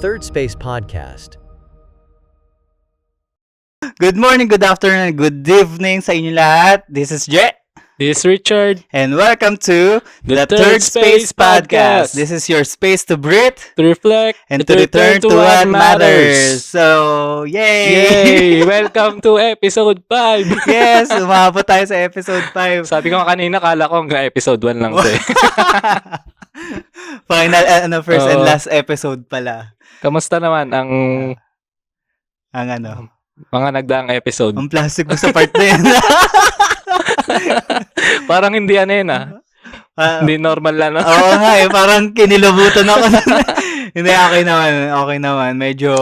Third Space Podcast. Good morning, good afternoon, and good evening sa inyo lahat. This is Jet. This is Richard. And welcome to The Third Third Space Space Podcast. Podcast. This is your space to breathe To reflect and to return to what matters. So, yay! Yay! Welcome to episode 5. Yes, umabot tayo sa episode 5. Sabi ko kanina, kala ko hanggang episode 1 lang to eh. Final, first and Oo. last episode pala. Kamusta naman ang Ang mga nagdaang episode? ang plastic mo sa part na yun. Parang hindi yun Hindi normal lang. Oo nga eh, parang kinilabutan ako. Hindi, okay naman. Medyo,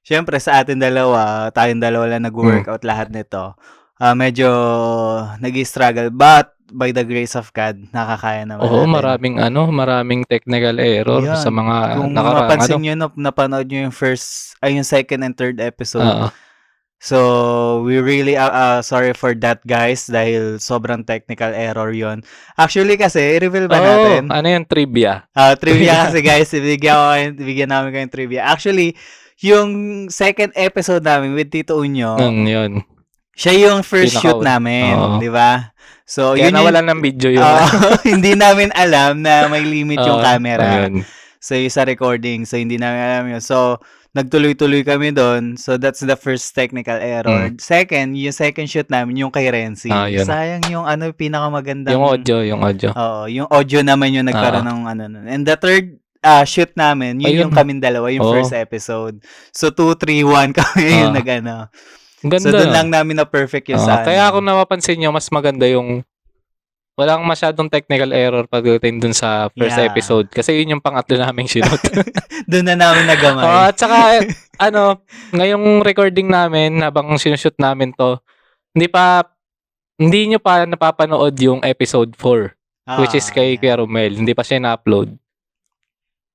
syempre sa atin dalawa, tayong dalawa lang nag-workout lahat nito. Medyo nag-struggle, but by the grace of God, nakakaya naman Oo, natin. maraming technical error Yan. sa mga Kung nakaraang mapansin nyo, napanood nyo yung second and third episode. Oo. So, we really sorry for that, guys, dahil sobrang technical error yon. Actually, kasi, i-reveal ba natin? Ano yung trivia? Trivia kasi, guys, bigyan namin kayong trivia. Actually, yung second episode namin with Tito Unyo, Yun. siya yung first shoot Pinaka- namin, Oo. di ba? So, Kaya yun nawalan ng video yun. hindi namin alam na may limit yung Oo, camera. ayun. So, yung sa recording. So, hindi namin alam yun. So, nagtuloy-tuloy kami doon. So, that's the first technical error. Second, yung second shoot namin, yung kay Renzi. Yun. Sayang yung pinakamagandang... Yung audio. Oo, yung audio naman yung nagkaroon ng nun. And the third shoot namin, yun Ayun. yung kaming dalawa, yung Oo. first episode. So, 2, 3, 1 kami yung Ganda. So, doon lang namin na perfect yung sa Kaya kung napapansin nyo, mas maganda yung walang masyadong technical error pagdating dun sa first Yeah. episode. Kasi yun yung pangatlo naming sinot. doon na namin nagamay. At saka, ngayong recording namin, habang sinushoot namin to, hindi nyo pa napapanood yung episode 4, which is kay Kuya Romel. Hindi pa siya na-upload.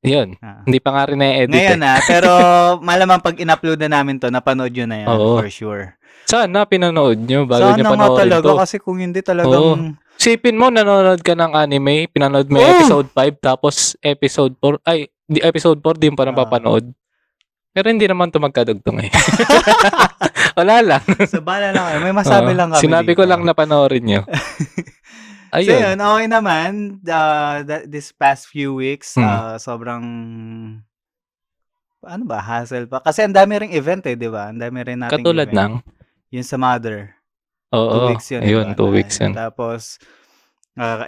Yun. Hindi pa nga rin na-edit. Ngayon pero malamang pag in-upload na namin to, napanood yun na yan, Oo. for sure. Sana pinanood nyo bago nyo Sana nga panoorin talaga, to. kasi kung hindi talagang... Sipin mo, nanonood ka ng anime, pinanood mo yung episode 5, tapos episode 4, episode 4 di mo pa napapanood. Pero hindi naman ito magkadugtong eh. Wala lang. So, bala lang kayo. May masabi lang kami Sinabi dito. ko lang na panoorin nyo. So, Ayun. yun, okay naman. This past few weeks, sobrang... hassle pa. Kasi ang dami ring event di ba? Ang dami rin nating Katulad event. ng, Yung sa Mother. 2 oo, weeks yun. ayun, diba? 2 weeks yun. Tapos,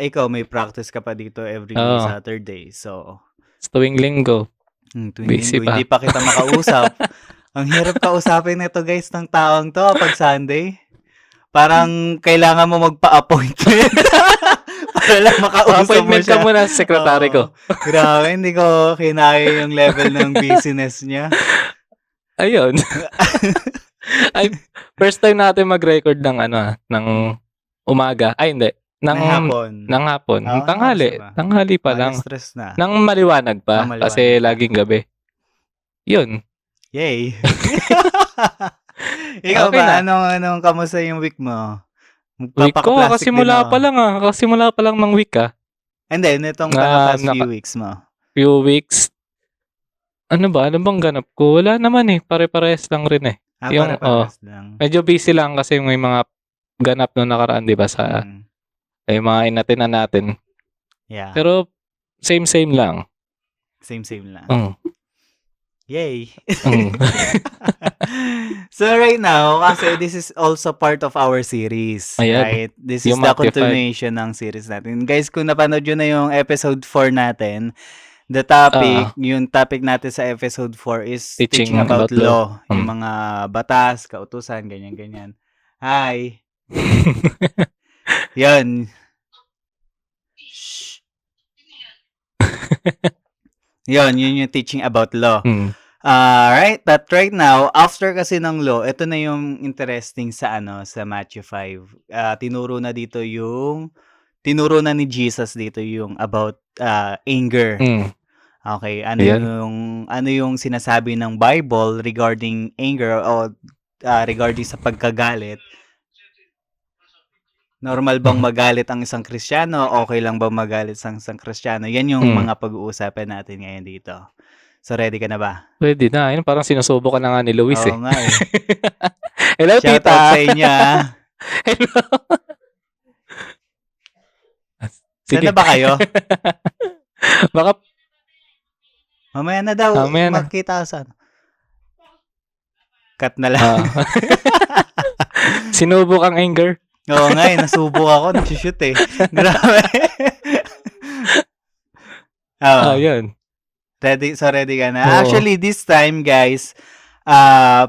ikaw may practice ka pa dito every Oo. Saturday. So, Tuwing linggo. tuwing Busy linggo, pa. hindi pa kita makausap. Ang hirap kausapin nito, guys, ng taong to pag Sunday. Parang kailangan mo magpa-appointment para lang makausap mo Appointment siya. ka muna sa sekretary ko. Oo. Grabe, hindi ko kinaya yung level ng busyness niya. Ayun. First time natin mag-record ng ng umaga. Ay, hindi. Ng hapon. Ng hapon. Oo, Tanghali. diba? Tanghali pa lang. Stress na. Nang maliwanag pa. Nang maliwanag Kasi pa. laging gabi. Yun. Yay! Ikaw Okay ba? na. Anong kamusta yung week mo? Week ko, Magpapaka-plastic kasimula din pa lang Kasimula pa lang ng week And then, itong past few weeks mo. Few weeks. Ano bang ganap ko? Wala naman eh. Pare-parehas lang rin eh. Pare-pares lang. Medyo busy lang kasi may mga ganap no nakaraan, di ba? Sa ay mga inatinan natin. Yeah. Pero same lang. Same lang. Yay! Mm. So right now, kasi this is also part of our series. Ayan. Right? This is Yung the Amplified. continuation ng series natin. Guys, kung napanood nyo na yung episode 4 natin, the topic, yung topic natin sa episode 4 is teaching about law. Yung mga batas, kautusan, ganyan-ganyan. Hi! Yan. Shh. Yun yung teaching about law. Right, but right now, after kasi ng law, ito na yung interesting sa sa Matthew 5. Tinuro na ni Jesus dito yung about anger. Okay, ano yung sinasabi ng Bible regarding anger o regarding sa pagkagalit? Normal bang magalit ang isang Kristiyano? Okay lang bang magalit ang isang Kristiyano? Yan yung mga pag-uusapan natin ngayon dito. So, ready ka na ba? Pwede na. Ayun, parang sinusubo ka na nga ni Luis Oo nga eh. Hello, Shoutout tita. sa inyo Hello. Saan na ba kayo? Baka Mamaya na daw. Mamaya na. Makita saan. Cut na lang. Sinubok ang anger. Oo nga eh. Nasubo ako. Nagsushoot eh. Grabe. Yun. Ready? So, ready ka na? Oo. Actually, this time, guys,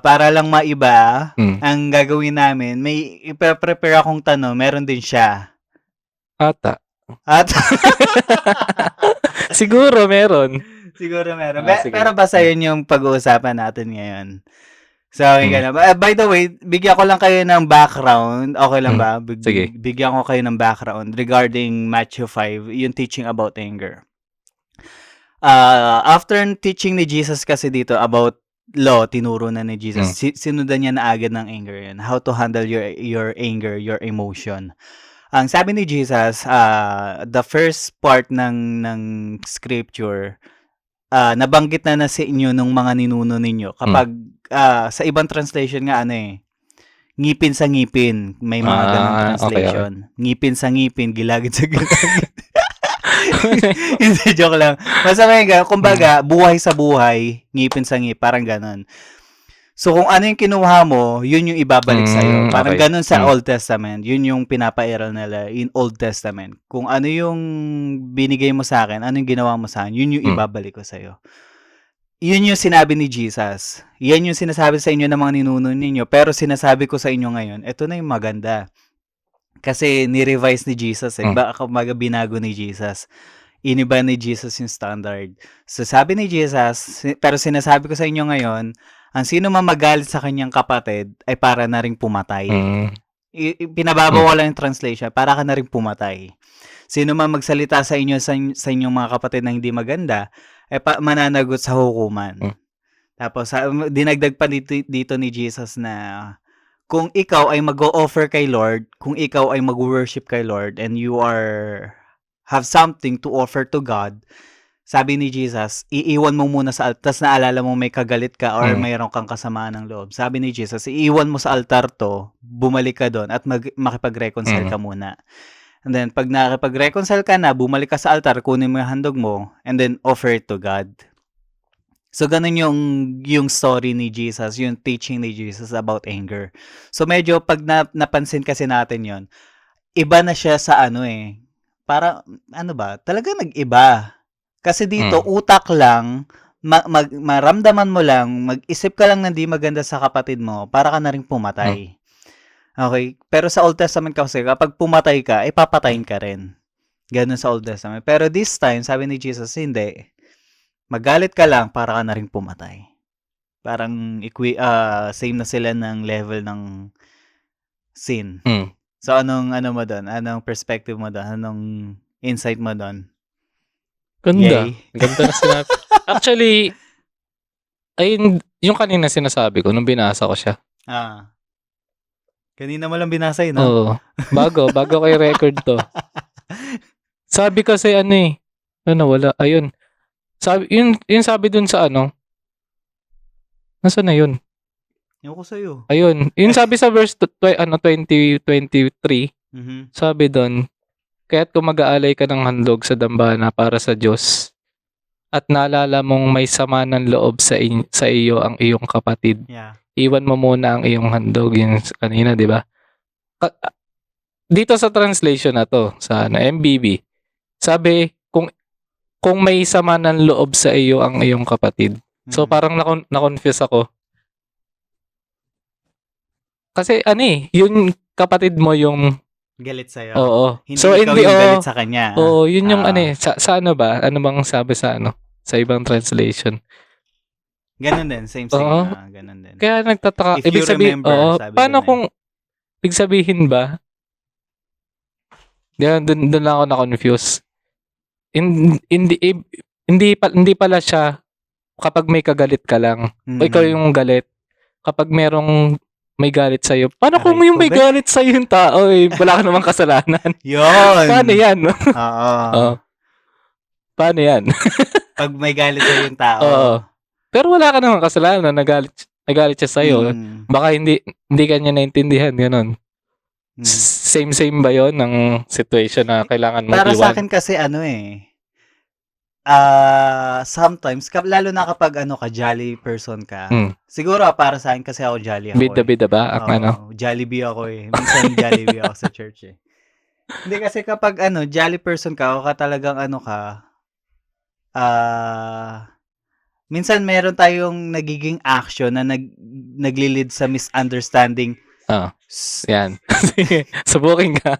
para lang maiba, ang gagawin namin, may ipe-prepare akong tanong. Meron din siya. At Siguro meron. Sige. Pero basta yun yung pag-uusapan natin ngayon. So, okay ka na. By the way, bigyan ko lang kayo ng background. Okay lang ba? Sige. Bigyan ko kayo ng background regarding Matthew 5, yung teaching about anger. After teaching ni Jesus kasi dito about law, tinuro na ni Jesus. Sinundan niya na agad ng anger yun. How to handle your anger, your emotion. Ang sabi ni Jesus, the first part ng scripture, nabanggit na sa inyo nung mga ninuno ninyo. Kapag sa ibang translation nga ngipin sa ngipin, may mga ganung translation. Okay. Ngipin sa ngipin, gilagid sa gilagid. Hindi, joke lang. Basta may kumbaga, buhay sa buhay, ngipin sa ngipin, parang ganon. So, kung ano yung kinuha mo, yun yung ibabalik sa'yo. Parang ganun sa Old Testament. Yun yung pinapairal nila in Old Testament. Kung ano yung binigay mo sa akin, ano yung ginawa mo sa akin, yun yung ibabalik ko sa'yo. Yun yung sinabi ni Jesus. Yan yung sinasabi sa inyo ng mga ninuno ninyo. Pero sinasabi ko sa inyo ngayon, ito na yung maganda. Kasi ni-revise ni Jesus. Baka binago ni Jesus. Iniba ni Jesus yung standard. So, sabi ni Jesus, pero sinasabi ko sa inyo ngayon, ang sino man magalit sa kanyang kapatid ay para na ring pumatay. Pinababawalan yung translation, para ka na ring pumatay. Sino man magsalita sa inyo sa inyong mga kapatid na hindi maganda ay mananagot sa hukuman. Tapos dinagdag pa dito ni Jesus na kung ikaw ay mag-o-offer kay Lord, kung ikaw ay mag-worship kay Lord and you have something to offer to God, sabi ni Jesus, iiwan mo muna sa altar, tas naalala mo may kagalit ka or mayroon kang kasamaan ng loob. Sabi ni Jesus, iiwan mo sa altar to, bumalik ka doon at makipag-reconcile ka muna. And then, pag nakipag-reconcile ka na, bumalik ka sa altar, kunin mo yung handog mo, and then offer it to God. So, ganun yung story ni Jesus, yung teaching ni Jesus about anger. So, medyo pag napansin kasi natin yon, iba na siya sa para, talaga nag-iba. Kasi dito, utak lang, maramdaman mo lang, mag-isip ka lang na di maganda sa kapatid mo, para ka na rin pumatay. Okay? Pero sa Old Testament kasi, kapag pumatay ka, papatayin ka rin. Ganun sa Old Testament. Pero this time, sabi ni Jesus, hindi. Magalit ka lang, para ka na rin pumatay. Parang same na sila ng level ng sin. So, anong mo doon? Anong perspective mo doon? Anong insight mo doon? Ganda. Ganda na sinabi. Actually, ayun, yung kanina sinasabi ko, nung binasa ko siya. Kanina mo lang binasa yun, no? Oo. Bago kay record to. Sabi kasi wala. Ayun. Sabi, yun sabi dun sa nasaan na yun? Yung ko sa'yo. Ayun. Yun sabi sa verse 2023, sabi dun, kaya't kung mag-aalay ka ng handog sa dambana para sa Diyos at naalala mong may sama ng loob sa iyo ang iyong kapatid, iwan mo muna ang iyong handog. Yun kanina, di ba? Dito sa translation na to, sa MBB, sabi, kung may sama ng loob sa iyo ang iyong kapatid. So parang na-confuse ako. Kasi yung kapatid mo yung galit sa'yo. Oo. Hindi so, ikaw yung galit sa kanya. Oo, yun yung sa ano ba? Ano bang sabi sa sa ibang translation? Ganun din, same. Ganun din. Kaya nagtataka, ibig sabihin, paano kung ibig sabihin ba? Yan, doon lang ako na-confuse. Hindi pala siya kapag may kagalit ka lang. O ikaw yung galit. Kapag may galit sa'yo. Paano kung yung may galit sa'yo yung tao wala ka namang kasalanan? Yun! Paano yan? Oo. Paano yan? Pag may galit sa'yo yung tao. Oo. Pero wala ka naman kasalanan, nagalit siya sa'yo. Baka hindi ka niya naintindihan, gano'n. Same ba yon ng situation na kailangan mong Para iwan? sa akin kasi sometimes, lalo na kapag jolly person ka, siguro para sa akin kasi ako jolly ako. Bida-bida ba? Jollibee ako eh. Minsan Jollibee ako sa church eh. Hindi kasi kapag jolly person ka, o ka talagang minsan meron tayong nagiging action na naglilid sa misunderstanding. Yan. Subukin ka.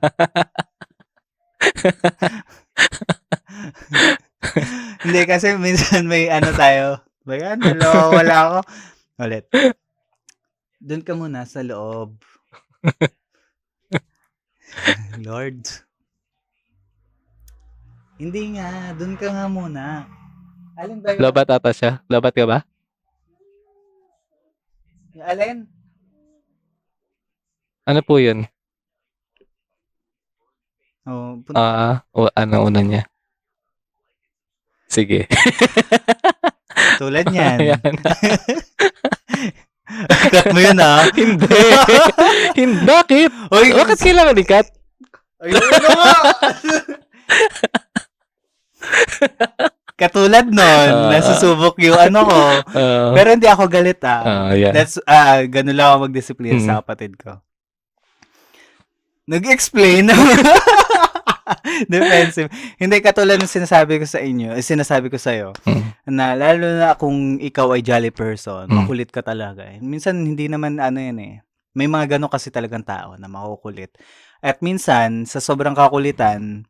Hindi kasi minsan may tayo. Bayan, hello, wala ako. Ulit. Doon ka muna sa loob. Lord. Hindi nga, doon ka nga muna. Alin ba yun? Lobat ata siya. Lobat ka ba? Alin? Ano po yun? Ano una niya? Sige. Tulad niyan. Ayan. Cut mo yun Hindi. Bakit? Bakit kailangan i-cut? Ayun na nga! Katulad nun, nasusubok yung ko. Pero hindi ako galit Yeah. That's, ganun lang ako magdisiplina sa kapatid ko. Nag-explain. Defensive. Hindi katulad ng sinasabi ko sa inyo, sinasabi ko sa'yo, na lalo na kung ikaw ay jolly person, makulit ka talaga. Minsan, hindi naman yan eh. May mga gano'n kasi talagang tao na makukulit. At minsan, sa sobrang kakulitan,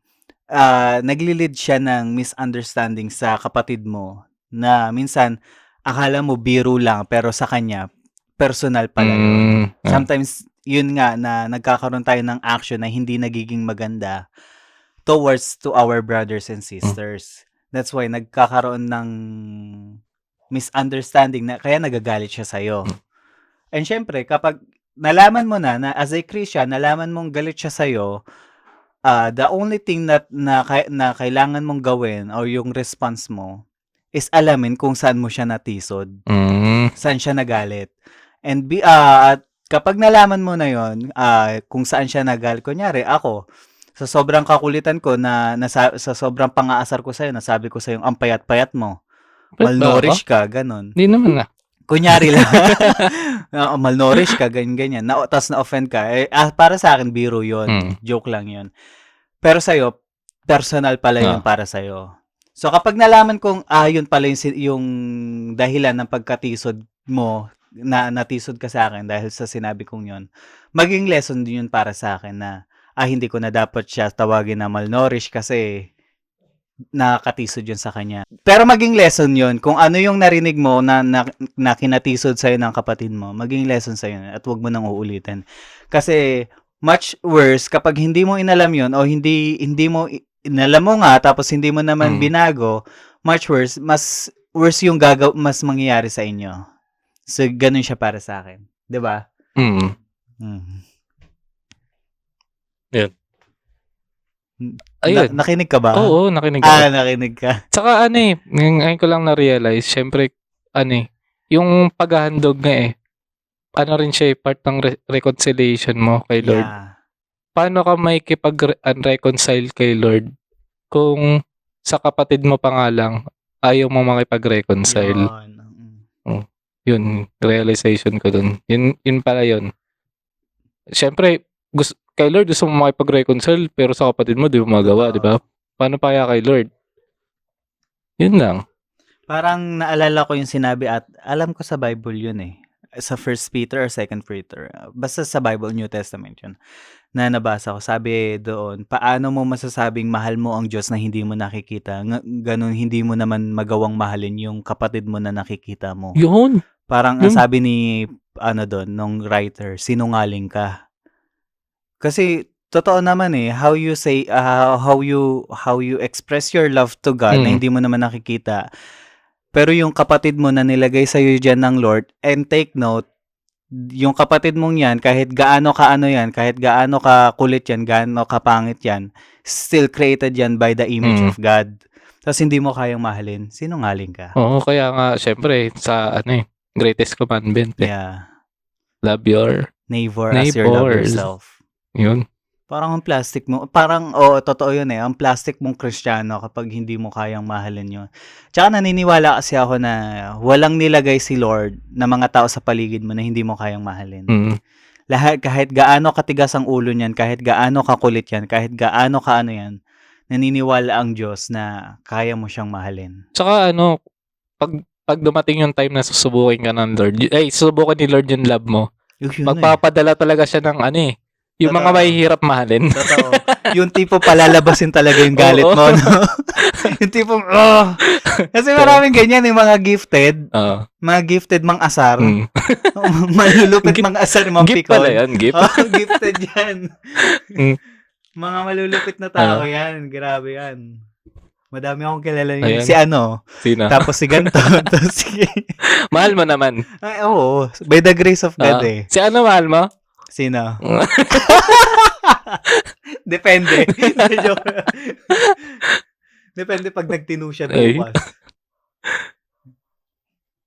naglilid siya ng misunderstanding sa kapatid mo na minsan akala mo biro lang pero sa kanya personal pala yun. Sometimes yun nga na nagkakaroon tayo ng action na hindi nagiging maganda towards to our brothers and sisters. That's why nagkakaroon ng misunderstanding na kaya nagagalit siya sa'yo. And syempre kapag nalaman mo na as a Christian, nalaman mong galit siya sa'yo, the only thing na kailangan mong gawin or yung response mo is alamin kung saan mo siya natisod. Saan siya nagalit. And kapag nalaman mo na yon, kung saan siya nagalit, kunyari ako, sa sobrang kakulitan ko sa sobrang pang-aasar ko sa'yo, nasabi ko sa'yo, ang payat-payat mo. Malnourished ka, ganun. Hindi naman Kunyari lang. Malnourished ka, ganyan. Tapos na-offend ka. Para sa akin, biro yun. Joke lang yun. Pero sa'yo, personal pala yun para sa'yo. So, kapag nalaman kong, yun pala yung dahilan ng pagkatisod mo, na natisod ka sa akin dahil sa sinabi kong yun, maging lesson din yun para sa akin na, hindi ko na dapat siya tawagin na malnourished kasi nakakatisod yun sa kanya. Pero maging lesson yun. Kung ano yung narinig mo na kinatisod sa'yo ng kapatid mo, maging lesson sa'yo at huwag mo nang uulitin. Kasi much worse kapag hindi mo inalam yun o hindi mo inalam mo nga tapos hindi mo naman binago, much worse, mas worse yung mas mangyayari sa inyo. So, ganun siya para sa akin. 'Di ba? Yan. Ayun. Nakinig ka ba? Oo, nakinig ako. Nakinig ka. Tsaka ngayon ko lang na-realize, syempre, yung paghahandog nga rin siya part ng reconciliation mo kay Lord. Yeah. Paano ka may kipag-reconcile kay Lord kung sa kapatid mo pa nga lang ayaw mo makipag-reconcile? Yun, realization ko dun. Yun pala yun. Syempre, kay Lord gusto mo makipag-reconcile pero sa kapatid mo di mo magawa, di ba? Paano pa kaya kay Lord? Yun lang. Parang naalala ko yung sinabi at alam ko sa Bible yun sa 1 Peter or 2 Peter. Basta sa Bible, New Testament yun. Na nabasa ko. Sabi doon, paano mo masasabing mahal mo ang Diyos na hindi mo nakikita? Ganun, hindi mo naman magawang mahalin yung kapatid mo na nakikita mo. Yun. Parang ang sabi ni, doon, nung writer, sinungaling ka. Kasi totoo naman how you say how you express your love to God na hindi mo naman nakikita. Pero yung kapatid mo na nilagay sa iyo diyan ng Lord, and take note, yung kapatid mong yan, kahit gaano ka kahit gaano ka kulit yan, gaano ka pangit yan, still created yan by the image of God. Tapos hindi mo kayang mahalin, sinungaling ka. Oo, kaya nga, syempre, sa greatest commandment Yeah. Love your Neighbor as you love neighbors. yourself. Yun. Parang ang plastic mo, totoo yun eh, ang plastic mong Kristiyano kapag hindi mo kayang mahalin yun. Tsaka naniniwala kasi ako na walang nilagay si Lord na mga tao sa paligid mo na hindi mo kayang mahalin. Lahat, kahit gaano katigas ang ulo niyan, kahit gaano kakulit yan, kahit gaano kaano yan, naniniwala ang Diyos na kaya mo siyang mahalin. Tsaka pag dumating yung time na susubukin ka ng Lord, susubukin ni Lord yung love mo, magpapadala talaga siya ng yung mga mahihirap mahalin. Totoo. Yung tipo palalabasin talaga yung galit mo, no? Yung tipo, Kasi maraming ganyan, yung mga gifted. Mga gifted mang asar. Malulupit mang asar, mang gift pikon. Pala yan, gift. Gifted yan. Mga malulupit na tao yan. Grabe yan. Madami akong kilala yun. Si Sino? Tapos si ganito. Tapos si... Mahal mo naman. Ay, oo. By the grace of God Si mahal mo? Sino? Depende. Depende pag nagtinu siya bukas.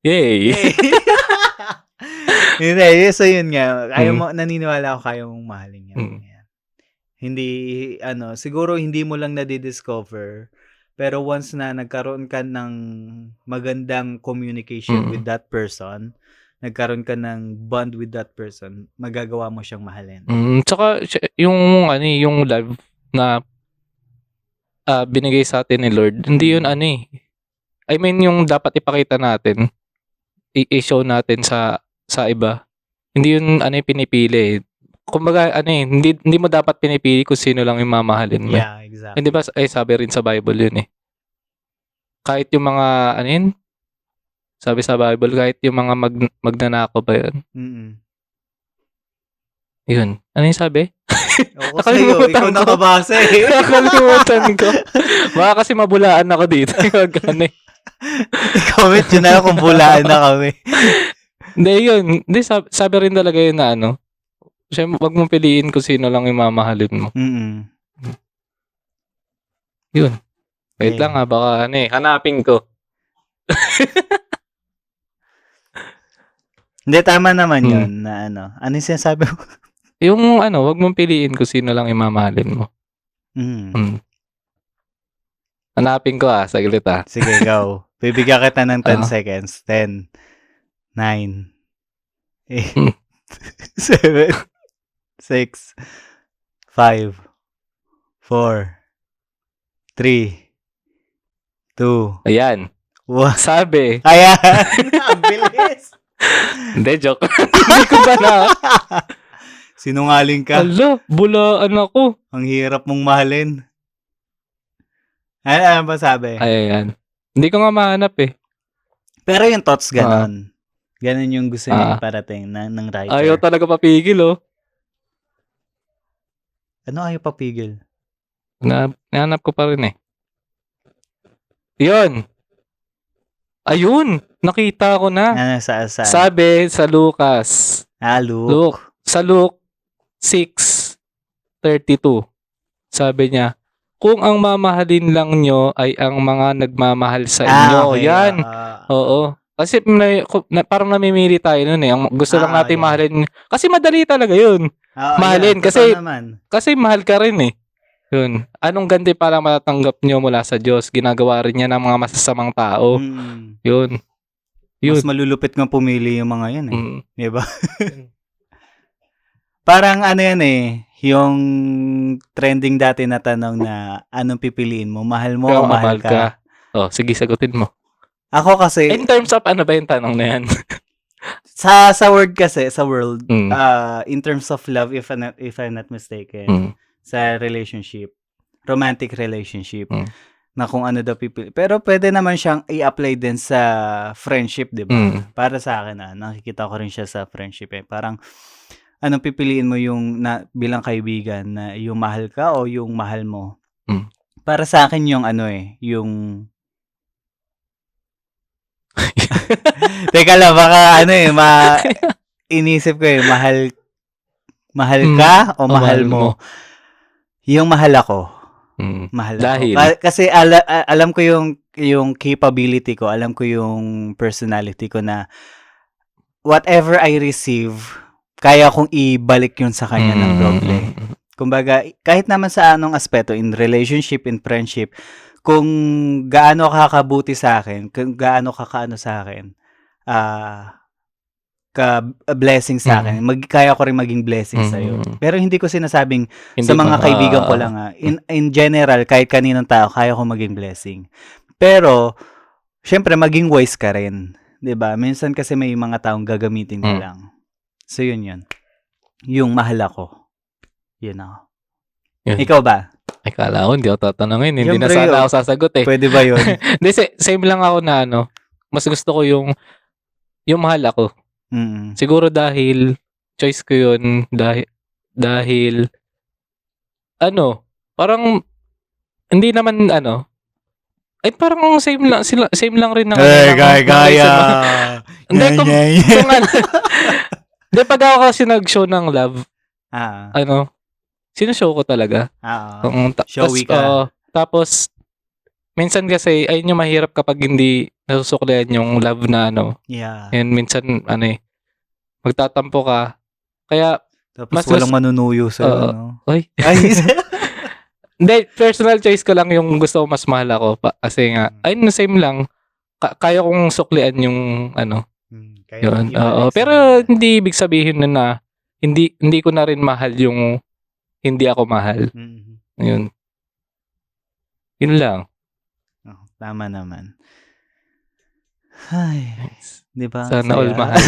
Yay! Hindi, so yun nga. Naniniwala ako kaya mong mahalin yan. Hindi, siguro hindi mo lang nadidiscover, pero once na nagkaroon ka ng magandang communication with that person, nagkaroon ka ng bond with that person, magagawa mo siyang mahalin. Tsaka yung love na binigay sa atin ni Lord, hindi yun I mean yung dapat ipakita natin, i-show natin sa iba. Hindi yun pinipili. Kumbaga hindi mo dapat pinipili kung sino lang yung mamahalin mo. Yeah, exactly. Hindi ba sabi rin sa Bible yun Kahit yung mga sabi sa Bible, kahit yung mga magnanako ba yun? Yun. Ano yung sabi? Ako sa'yo, ikaw nakabasa eh. Nakalimutan ko. Baka kasi mabulaan ako dito. I-comment yun na kung bulaan na kami. Hindi, yun. Hindi, sabi rin talaga yun na Siyempre, wag mong piliin kung sino lang yung mamahalin mo. Yun. Wait lang baka hanapin ko. Hindi, tama naman yun na Ano yung sinasabi mo? Yung wag mong piliin kung sino lang imamahalin mo. Hanapin ko saglit Sige, go. Bibigyan kita ng 10 seconds. 10, 9, 8, 7, 6, 5, 4, 3, 2, Ayan. What? Sabi. Ayan. Ang bilis. Hindi, joke. Hindi ko ba na? Sinungaling ka. Alo, bulaan ako. Ang hirap mong mahalin. Ano ba sabi? Ayan. Hindi ko nga mahanap Pero yung thoughts ganon. Ganon yung gusto niya parating ng writer. Ayaw talaga papigil Ano ayaw papigil? Nahanap ko pa rin Yun. Ayun, nakita ko na. Ano, saan? Sabi sa Lucas. Luke. Sa Luke 6:32. Sabi niya, kung ang mamahalin lang nyo ay ang mga nagmamahal sa inyo. Okay. Yan. Oo. Kasi parang namimili tayo nun Ang gusto lang natin mahalin. Kasi madali talaga yun. Mahalin. Kasi mahal ka rin Yun. Anong ganti para matatanggap nyo mula sa Diyos? Ginagawa rin niya ng mga masasamang tao. Yun. Mas malulupit nga pumili yung mga yan Diba? Parang yan yung trending dati na tanong na anong pipiliin mo? Mahal mo o mahal ka? Sige, sagutin mo. Ako kasi... In terms of ano ba yung tanong na yan? sa word kasi, sa world, in terms of love, if I'm not mistaken, sa relationship, romantic relationship, na kung ano daw pipili. Pero pwede naman siyang i-apply din sa friendship, di ba? Para sa akin, nakikita ko rin siya sa friendship Parang, anong pipiliin mo yung bilang kaibigan na yung mahal ka o yung mahal mo? Para sa akin yung yung... Teka lang, baka inisip ko mahal ka o mahal mo? Yung mahal ako, Mahal Dahil? ako. Kasi alam ko yung capability ko, alam ko yung personality ko na whatever I receive, kaya kong ibalik yun sa kanya ng doble. Kumbaga, kahit naman sa anong aspeto, in relationship, in friendship, kung gaano kakabuti sa akin, kung gaano kakaano sa akin, ka-blessing sa akin, kaya ko rin maging blessing sa'yo. Pero hindi ko sinasabing Hindi sa mga ba? kaibigan ko lang. In general, kahit kaninong tao, kaya ko maging blessing. Pero, syempre, maging wise ka rin. 'Di ba? Minsan kasi may mga taong gagamitin ka lang. So, yun. Yung mahal ako. Yun ako. Yun. Ikaw ba? Ay, kala ko, hindi ako tatanungin. Hindi Siyempre, na sana ako sasagot eh. Pwede ba yun? Hindi, same lang ako na mas gusto ko yung mahal ako. Siguro dahil choice ko yun dahil parang hindi naman ay parang same lang rin ng gaya. Hindi kung hindi pag ako kasi nag-show ng love sinushow ko talaga. Showy ka. Tapos minsan kasi ayun yung mahirap kapag hindi nasusuklian yung love na Yeah. and minsan magtatampo ka. Kaya tapos walang manunuyo sa'yo, no? Ay. Hindi, personal choice ko lang yung gusto ko mas mahal ako. Kasi nga, ayun, same lang. Kaya kong suklian yung yun. Pero hindi ibig sabihin na hindi ko na rin mahal yung hindi ako mahal. Yun. Yun lang. Tama naman. Ay, di ba? Sana all mahal.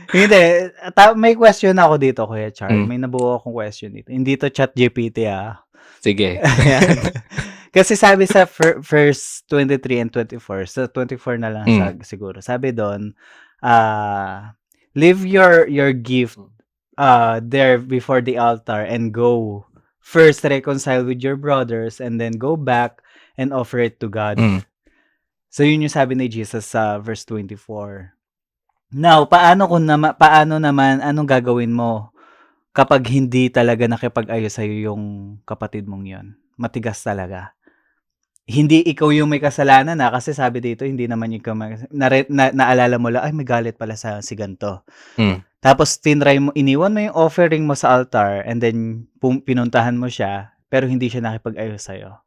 Hindi. May question ako dito, Kuya Char. May nabuo akong question dito. Hindi to ChatGPT Sige. Kasi sabi sa verse 23 and 24, sa 24 na lang siguro. Sabi doon, leave your gift there before the altar and go. First, reconcile with your brothers and then go back and offer it to God. So, yun yung sabi ni Jesus sa verse 24. Now, paano naman, anong gagawin mo kapag hindi talaga nakipag-ayos sa'yo yung kapatid mong yun? Matigas talaga. Hindi ikaw yung may kasalanan kasi sabi dito, hindi naman ikaw naalala mo lang, ay may galit pala si ganito. Tapos, iniwan mo yung offering mo sa altar and then pinuntahan mo siya, pero hindi siya nakipag-ayos sa'yo.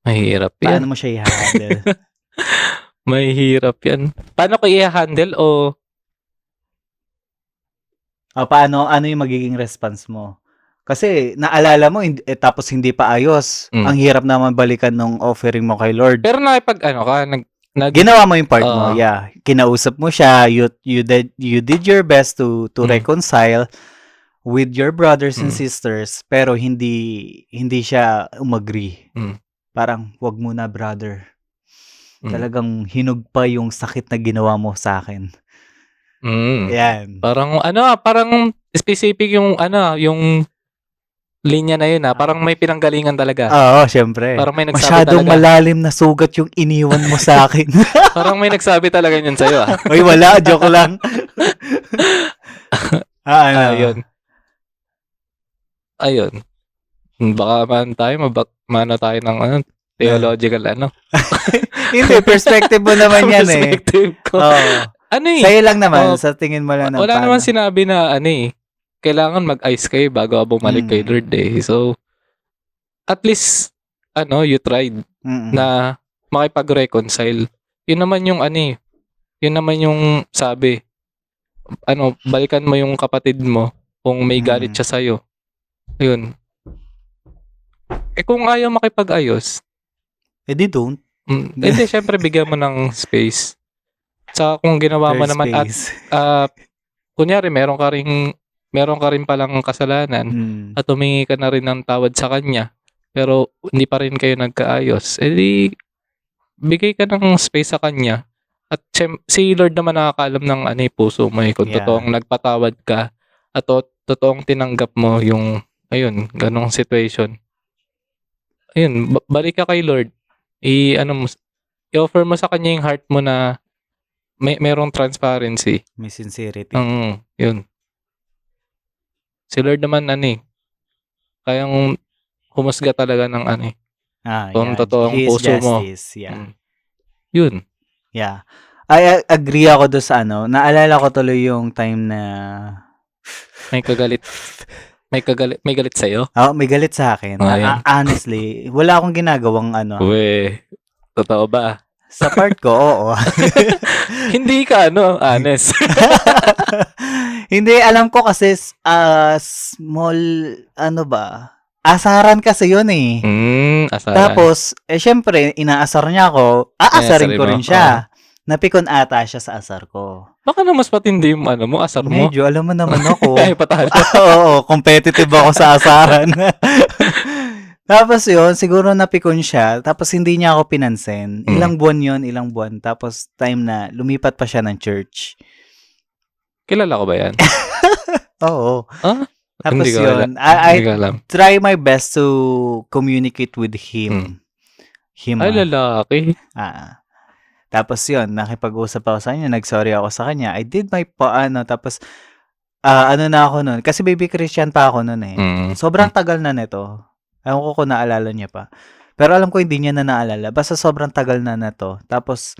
Mahirap yan. Paano mo siya i-handle? Mahirap yan. Paano ko i-handle o paano yung magiging response mo? Kasi naalala mo tapos hindi pa ayos. Ang hirap naman balikan ng offering mo kay Lord. Pero ginawa mo yung part mo. Yeah. Kinausap mo siya. You did your best to reconcile with your brothers and sisters, pero hindi siya umagree. Parang, wag muna, brother. Talagang hinog pa yung sakit na ginawa mo sa akin. Yan. Parang specific yung linya na yun Parang may pinanggalingan talaga. Oo, syempre. Parang may nagsabi masyadong talaga. Malalim na sugat yung iniwan mo sa akin. Parang may nagsabi talaga yun sa'yo Uy, wala. Joke lang. Ayun. Baka mano tayo ng theological Hindi, perspective mo naman yan perspective ko. Sa'yo lang naman, sa tingin mo lang wala naman sinabi na kailangan mag-ice kayo bago bumalik kay Lord So, at least, you tried na makipag-reconcile. Yun naman yung yun naman yung sabi. Balikan mo yung kapatid mo kung may galit siya sa'yo. Yun. Kung ayaw makipag-ayos, di don't. Hindi, syempre bigyan mo ng space. Sa kung ginawa mo naman at kunyari meron ka rin palang kasalanan at humingi ka na rin ng tawad sa kanya pero hindi pa rin kayo nagkaayos, di bigay ka ng space sa kanya at si Lord naman nakakaalam ng puso mo kung totoong nagpatawad ka at totoong tinanggap mo yung ganong situation. Ayun, balik ka kay Lord. I-offer mo sa kanya yung heart mo na merong transparency. May sincerity. Yun. Si Lord naman, kayang humusga talaga ng kung totoong He is puso mo. justice. Yeah. Yun. Yeah. I agree ako doon sa naalala ko tuloy yung time na May galit sa'yo? may galit sa akin. Honestly, wala akong ginagawang Uwe, totoo ba? Sa part ko, oo. Hindi ka, honest. Hindi, alam ko kasi, small, asaran kasi yun eh. Asaran. Tapos, syempre, inaasar niya ako, aasarin ko rin siya. Napikon ata siya sa asar ko. Baka na mas patindi yung asar mo. Medyo, alam mo naman ako. Ay, patalo. Oo, competitive ako sa asaran. Tapos yun, siguro napikon siya, tapos hindi niya ako pinansin. Ilang buwan. Tapos time na lumipat pa siya ng church. Kilala ko ba yan? Oo. Tapos Hindi ko yun, alam. I try my best to communicate with him. Ay, lalaki. Tapos yun, nakipag-usap ako sa kanya, nag-sorry ako sa kanya. I did my tapos na ako nun, kasi baby Christian pa ako nun eh. Sobrang tagal na nito. Ewan ko kung naalala niya pa. Pero alam ko hindi niya na naalala. Basta sobrang tagal na to. Tapos,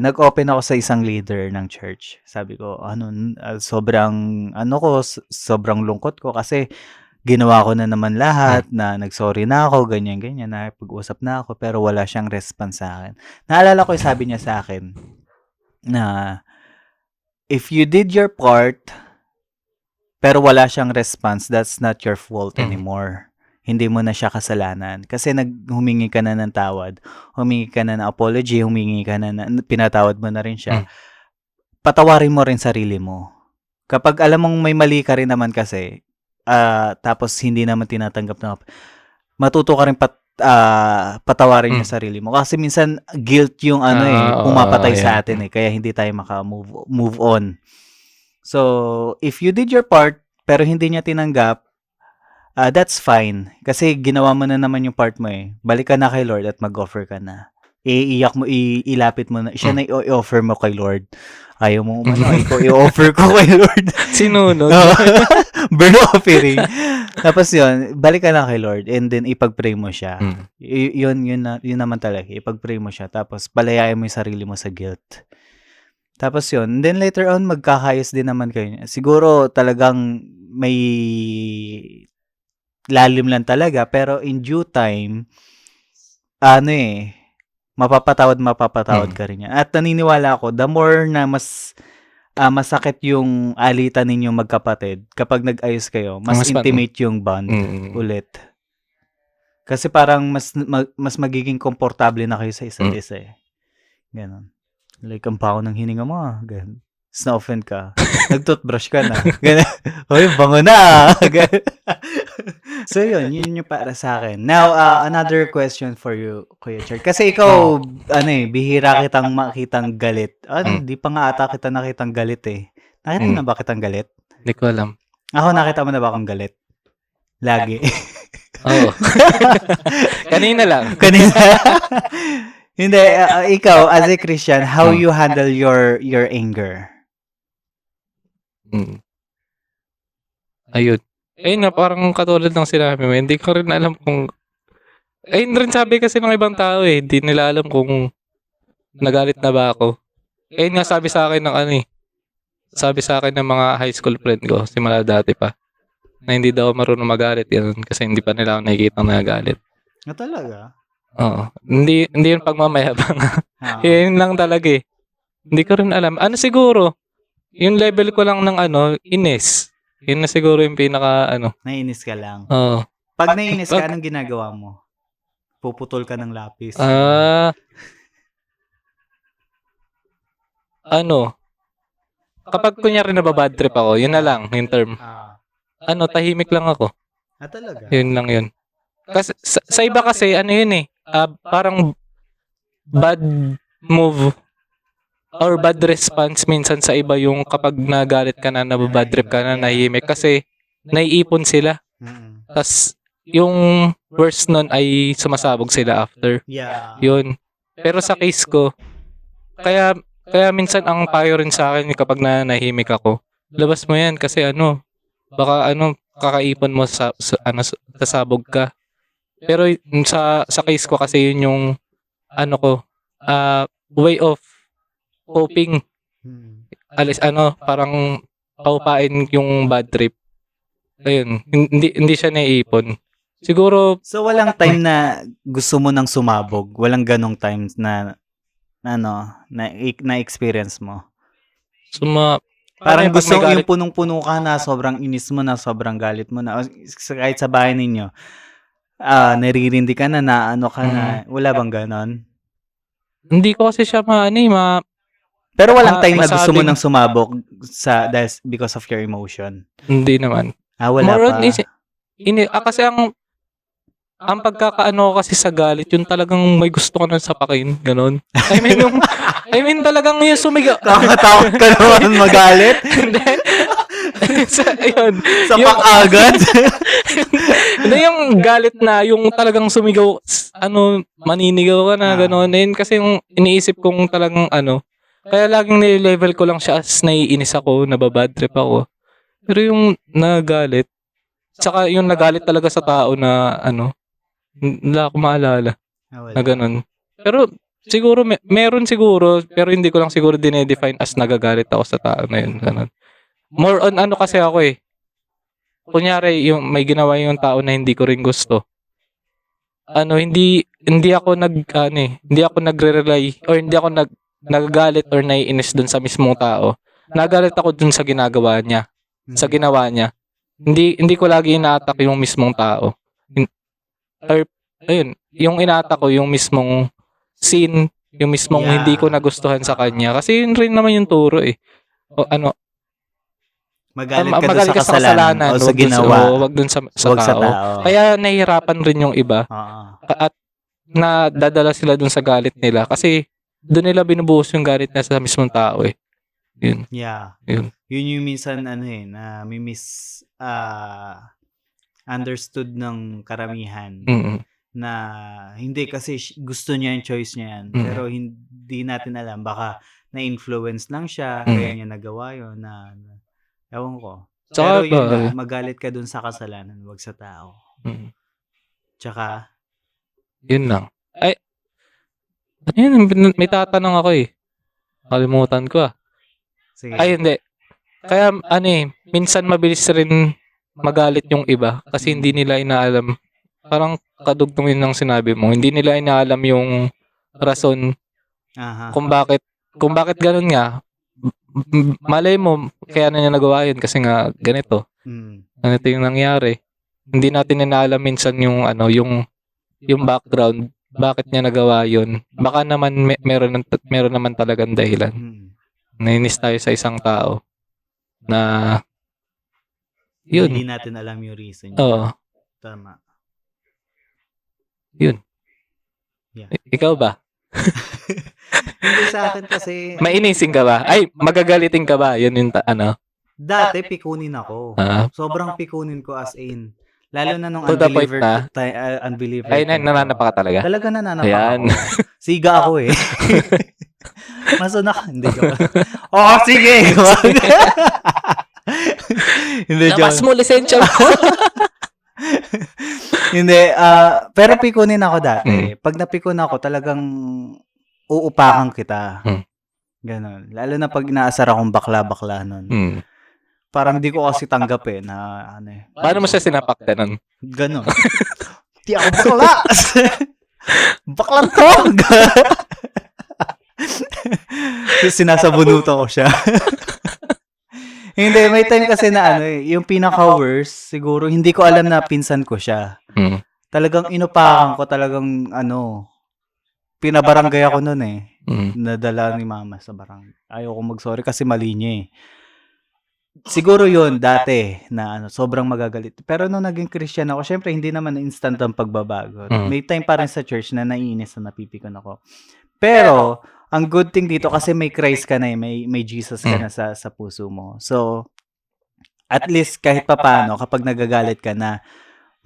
nag-open ako sa isang leader ng church. Sabi ko, sobrang lungkot ko kasi ginawa ko na naman lahat, na nag-sorry na ako, ganyan, nakipag-usap na ako, pero wala siyang response sa akin. Naalala ko yung sabi niya sa akin, na, if you did your part, pero wala siyang response, that's not your fault anymore. Hindi mo na siya kasalanan. Kasi humingi ka na ng tawad, humingi ka na ng apology, pinatawad mo na rin siya. Patawarin mo rin sarili mo. Kapag alam mong may mali ka rin naman kasi, tapos hindi naman tinatanggap na, matuto ka rin patawarin yung sarili mo. Kasi minsan, guilt yung pumapatay sa atin kaya hindi tayo move on. So, if you did your part, pero hindi niya tinanggap, that's fine. Kasi ginawa mo na naman yung part mo eh. Balik ka na kay Lord at mag-offer ka na. Iiyak mo, ilapit mo na. Siya na i-offer mo kay Lord. Ayaw mo i-offer ko kay Lord. Sinunod. Burn offering. Tapos yun, balik ka na kay Lord and then ipag-pray mo siya. Yun naman talaga. Ipag-pray mo siya. Tapos palayain mo yung sarili mo sa guilt. Tapos yun, then later on, magkakayos din naman kayo. Siguro talagang may lalim lang talaga, pero in due time, mapapatawad ka rin yan. At naniniwala ako, the more na mas masakit yung alitan ninyo magkapatid, kapag nag-ayos kayo, mas intimate yung bond ulit. Kasi parang mas magiging komportable na kayo sa isa't isa eh. Ganon. Like, ang pao ng hininga mo, ganon. Na-offend ka. Nag-toothbrush ka na. Hoy, bango na. So, yun yung para sa akin. Now, another question for you, Kuya Chard. Kasi ikaw, bihira kitang makitang galit. Di pa nga ata kita nakitang galit eh. Nakita mo na ba kitang galit? Hindi ko alam. Ako, nakita mo na ba akong galit? Lagi. Oo. Kanina lang. Hindi, ikaw, as a Christian, how you handle your anger? Ayun. Na parang katulad ng sinabi mo, hindi ko rin alam kung... Ayun rin sabi kasi ng ibang tao hindi nila alam kung nagalit na ba ako. Nga sabi sa akin sabi sa akin ng mga high school friend ko, simula dati pa, na hindi daw marunong magalit yan kasi hindi pa nila ako nakikita nagalit. Talaga? Oo. Hindi yung pagmamayabang. Yun lang talaga eh. Hindi ko rin alam. Siguro, yung level ko lang ng inis. Yun na siguro yung pinaka Nainis ka lang. Oo. Pag nainis ka, anong ginagawa mo? Puputol ka ng lapis. Kapag kunyari nababad trip ako, yun na lang, yung term. Tahimik lang ako. Talaga? Yun lang yun. Kasi, sa iba kasi, yun parang bad move or bad response minsan sa iba yung kapag nagalit ka na, nababad trip ka na, nahihimik kasi naiipon sila. Tas yung worst nun ay sumasabog sila after. Yeah. Yun. Pero sa case ko, kaya minsan ang payo rin sa akin kapag nahihimik ako, labas mo yan kasi baka kakaipon mo sasabog ka. Pero sa case ko kasi yun yung way of coping. Parang paupain yung bad trip. Ayun, hindi siya naiipon. Siguro So walang time na gusto mo nang sumabog, walang ganong times na experience mo. Parang gusto yung punong-puno ka na, sobrang inis mo na, sobrang galit mo na. Kahit sa bahay ninyo, naririndi ka na, na. Wala bang ganon? Hindi ko kasi siya Pero walang time na gusto mo nang sumabog because of your emotion. Hindi naman. Wala More pa. Kasi ang pagkakaano kasi sa galit, yun talagang may gusto ka nang sapakin, ganon. I mean talagang yung sumigaw. Kakatakot ka naman magalit? Hindi. Ayun. Sapak agad? Hindi yung galit na, yung talagang sumigaw, maninigaw ka na, ganon. Yun kasi yung iniisip kong talagang kaya laging nile-level ko lang siya as naiinis ako, nababad trip ako. Pero yung nagalit, tsaka yung nagalit talaga sa tao na wala akong maalala na ganun. Pero siguro, meron siguro, pero hindi ko lang siguro dinedefine as nagagalit ako sa tao na yun. Ganun. More on kasi ako kunyari, yung may ginawa yung tao na hindi ko rin gusto. Hindi ako hindi ako nagre-rely or hindi ako nagagalit or naiinis dun sa mismong tao. Nagalit ako dun sa ginagawa niya, sa ginawa niya. Hindi ko lagi ina-attack yung mismong tao. Or, ayun, yung ina-attack ko, yung mismong scene, yung mismong hindi ko nagustuhan sa kanya. Kasi yun rin naman yung turo Magalit ka sa kasalanan o sa ginawa. Wag dun sa tao. Kaya nahihirapan rin yung iba. At nadadala sila dun sa galit nila. Kasi dun nila binubuhos yung galit na sa mismong tao Yun. Yeah. Yun yung minsan na may understood ng karamihan. Mm-hmm. Na hindi kasi gusto niya yung choice niya yan. Pero hindi natin alam. Baka na-influence lang siya. Kaya niya nagawa yun. Ewan ko. Pero yun magalit ka dun sa kasalanan. Wag sa tao. Tsaka? Yun lang. Ayun, may tatanong ako Kalimutan ko Sige. Ay, hindi. Kaya, minsan mabilis rin magalit yung iba kasi hindi nila inaalam. Parang kadugtong yun ng sinabi mo. Hindi nila inaalam yung rason kung bakit ganun nga. Malay mo, kaya na niya nagawa yun kasi nga ganito. Ganito yung nangyari. Hindi natin inaalam minsan yung yung background. Bakit niya nagawa yun? Baka naman meron naman talagang dahilan. Nainis tayo sa isang tao na yun. Hindi natin alam yung reason. Oo. Tama. Yun. Yeah. Ikaw ba? Hindi sa akin kasi... Mainisin ka ba? Ay, magagalitin ka ba? Yun yung Dati, pikunin ako. Sobrang pikunin ko as in. Lalo na nung unbeliever. Unbeliever. Ay, nananapa ka talaga? Talaga nananapa ako. Siga ako Masuna ka. Hindi ko. Sige. Hindi, labas mo, lisensya mo. Hindi. Pero pikunin ako dati. Pag napikun ako, talagang uupakan kita. Ganon. Lalo na pag inaasar akong bakla-bakla nun. Parang di ko kasi tanggap na Paano mo siya sinapakta nun? Ganon. Di ako bakla. Bakla to. Sinasabunutan ko siya. Hindi, may time kasi na yung pinaka-worst, siguro, hindi ko alam na pinsan ko siya. Talagang inupakan ko, talagang, pinabarangay ako nun Nadala ni mama sa barangay. Ayoko mag-sorry kasi mali niya Siguro yun, dati, na sobrang magagalit. Pero nung naging Christian ako, syempre, hindi naman instant ang pagbabago. May time pa rin sa church na naiinis na napipikon ako. Pero, ang good thing dito kasi may Christ ka na may Jesus ka na sa puso mo. So, at least kahit papaano kapag nagagalit ka na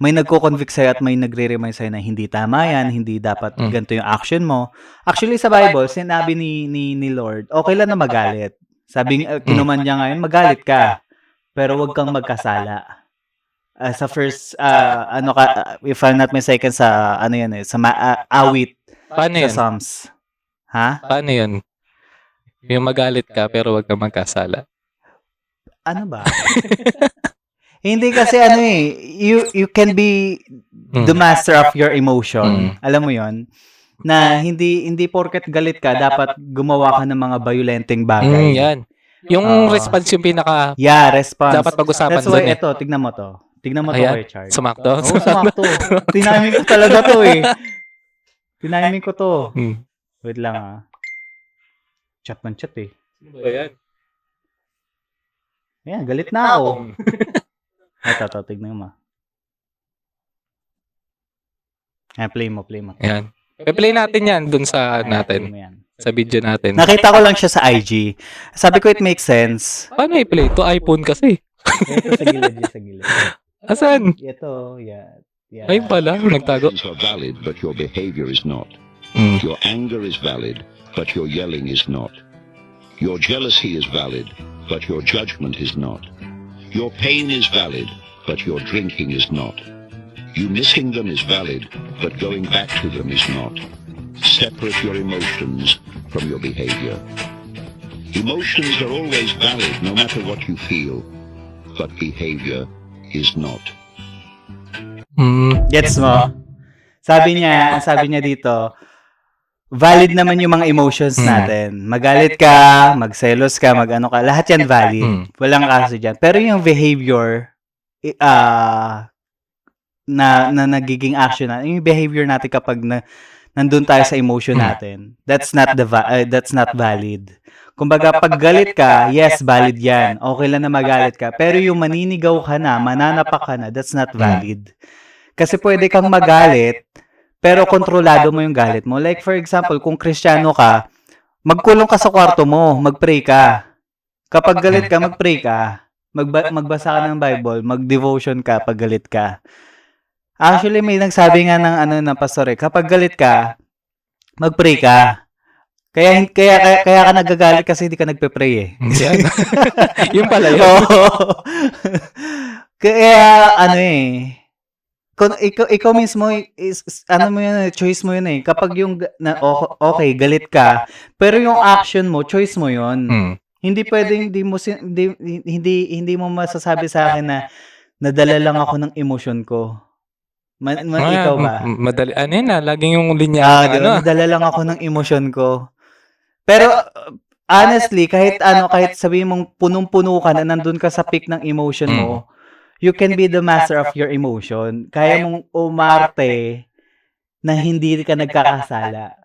may nagko-convict sa'yo at may nagre-remind sa'yo na hindi tama yan, hindi dapat ganito yung action mo. Actually sa Bible, sinabi ni Lord, okay lang na magalit. Sabi kinuman niya ngayon, magalit ka. pero wag kang magkasala. Sa first, if I'm not mistaken sa ano yan sa awit Paano sa yun? Psalms. Ha? Paano yun? Yung magalit ka pero wag kang magkasala. Ano ba? Hindi kasi you can be the master of your emotion. Alam mo yon na hindi porket galit ka dapat gumawa ka ng mga violenteng bagay. Yan. Yung response yung pinaka response. dapat pag-usapan That's why doon ito, tignan mo to. Tignan mo to, Ayan, Kuya Chard. sumakto? Oo, sumakto. Tinaming ko talaga to Tinaming ko to. Wait lang Chat man chat Ayan. Ayan, galit na ako. Ito, tignan mo. Play mo. Ayan. I-play natin yan dun sa natin. Sa video natin. Nakita ko lang siya sa IG. Sabi ko, it makes sense. Paano i-play? Ito iPhone kasi. Ito sa gilid. Asan? Ito, yeah. Ayun pala, nagtago. Your are valid, but your behavior is not. Your anger is valid, but your yelling is not. Your jealousy is valid, but your judgment is not. Your pain is valid, but your drinking is not. You missing them is valid, but going back to them is not. Separate your emotions from your behavior. Emotions are always valid no matter what you feel, but behavior is not. Gets mo? Sabi niya dito, valid naman yung mga emotions natin. Magalit ka, magselos ka, mag-ano ka, lahat yan valid. Walang kaso dyan. Pero yung behavior, na nagiging action natin, yung behavior natin kapag nandun tayo sa emotion natin, that's not valid. Kumbaga, pag galit ka, yes, valid yan. Okay lang na magalit ka. Pero yung maninigaw ka na, mananapak ka na, that's not valid. Kasi pwede kang magalit, pero kontrolado mo yung galit mo. Like, for example, kung Kristiyano ka, magkulong ka sa kwarto mo, mag-pray ka. Kapag galit ka, mag-pray ka. Magbasa ka ng Bible, mag-devotion ka pag galit ka. Actually, may nagsabi nga ng pastor kapag galit ka, mag-pray ka. Kaya ka nagagalit kasi hindi ka nagpe-pray Yung pala yun. Kaya kung ikaw mismo choice mo yun kapag yung okay, galit ka, pero yung action mo, choice mo yun. Hindi pwedeng hindi mo masasabi sa akin na nadala lang ako ng emotion ko. Ikaw ba? Madali. Ano yun laging yung linya. Nadala lang ako ng emotion ko. Pero honestly, kahit sabihin mong punong-puno ka na nandun ka sa peak ng emotion mo, you can be the master of your emotion. Kaya mong umarte na hindi ka nagkakasala.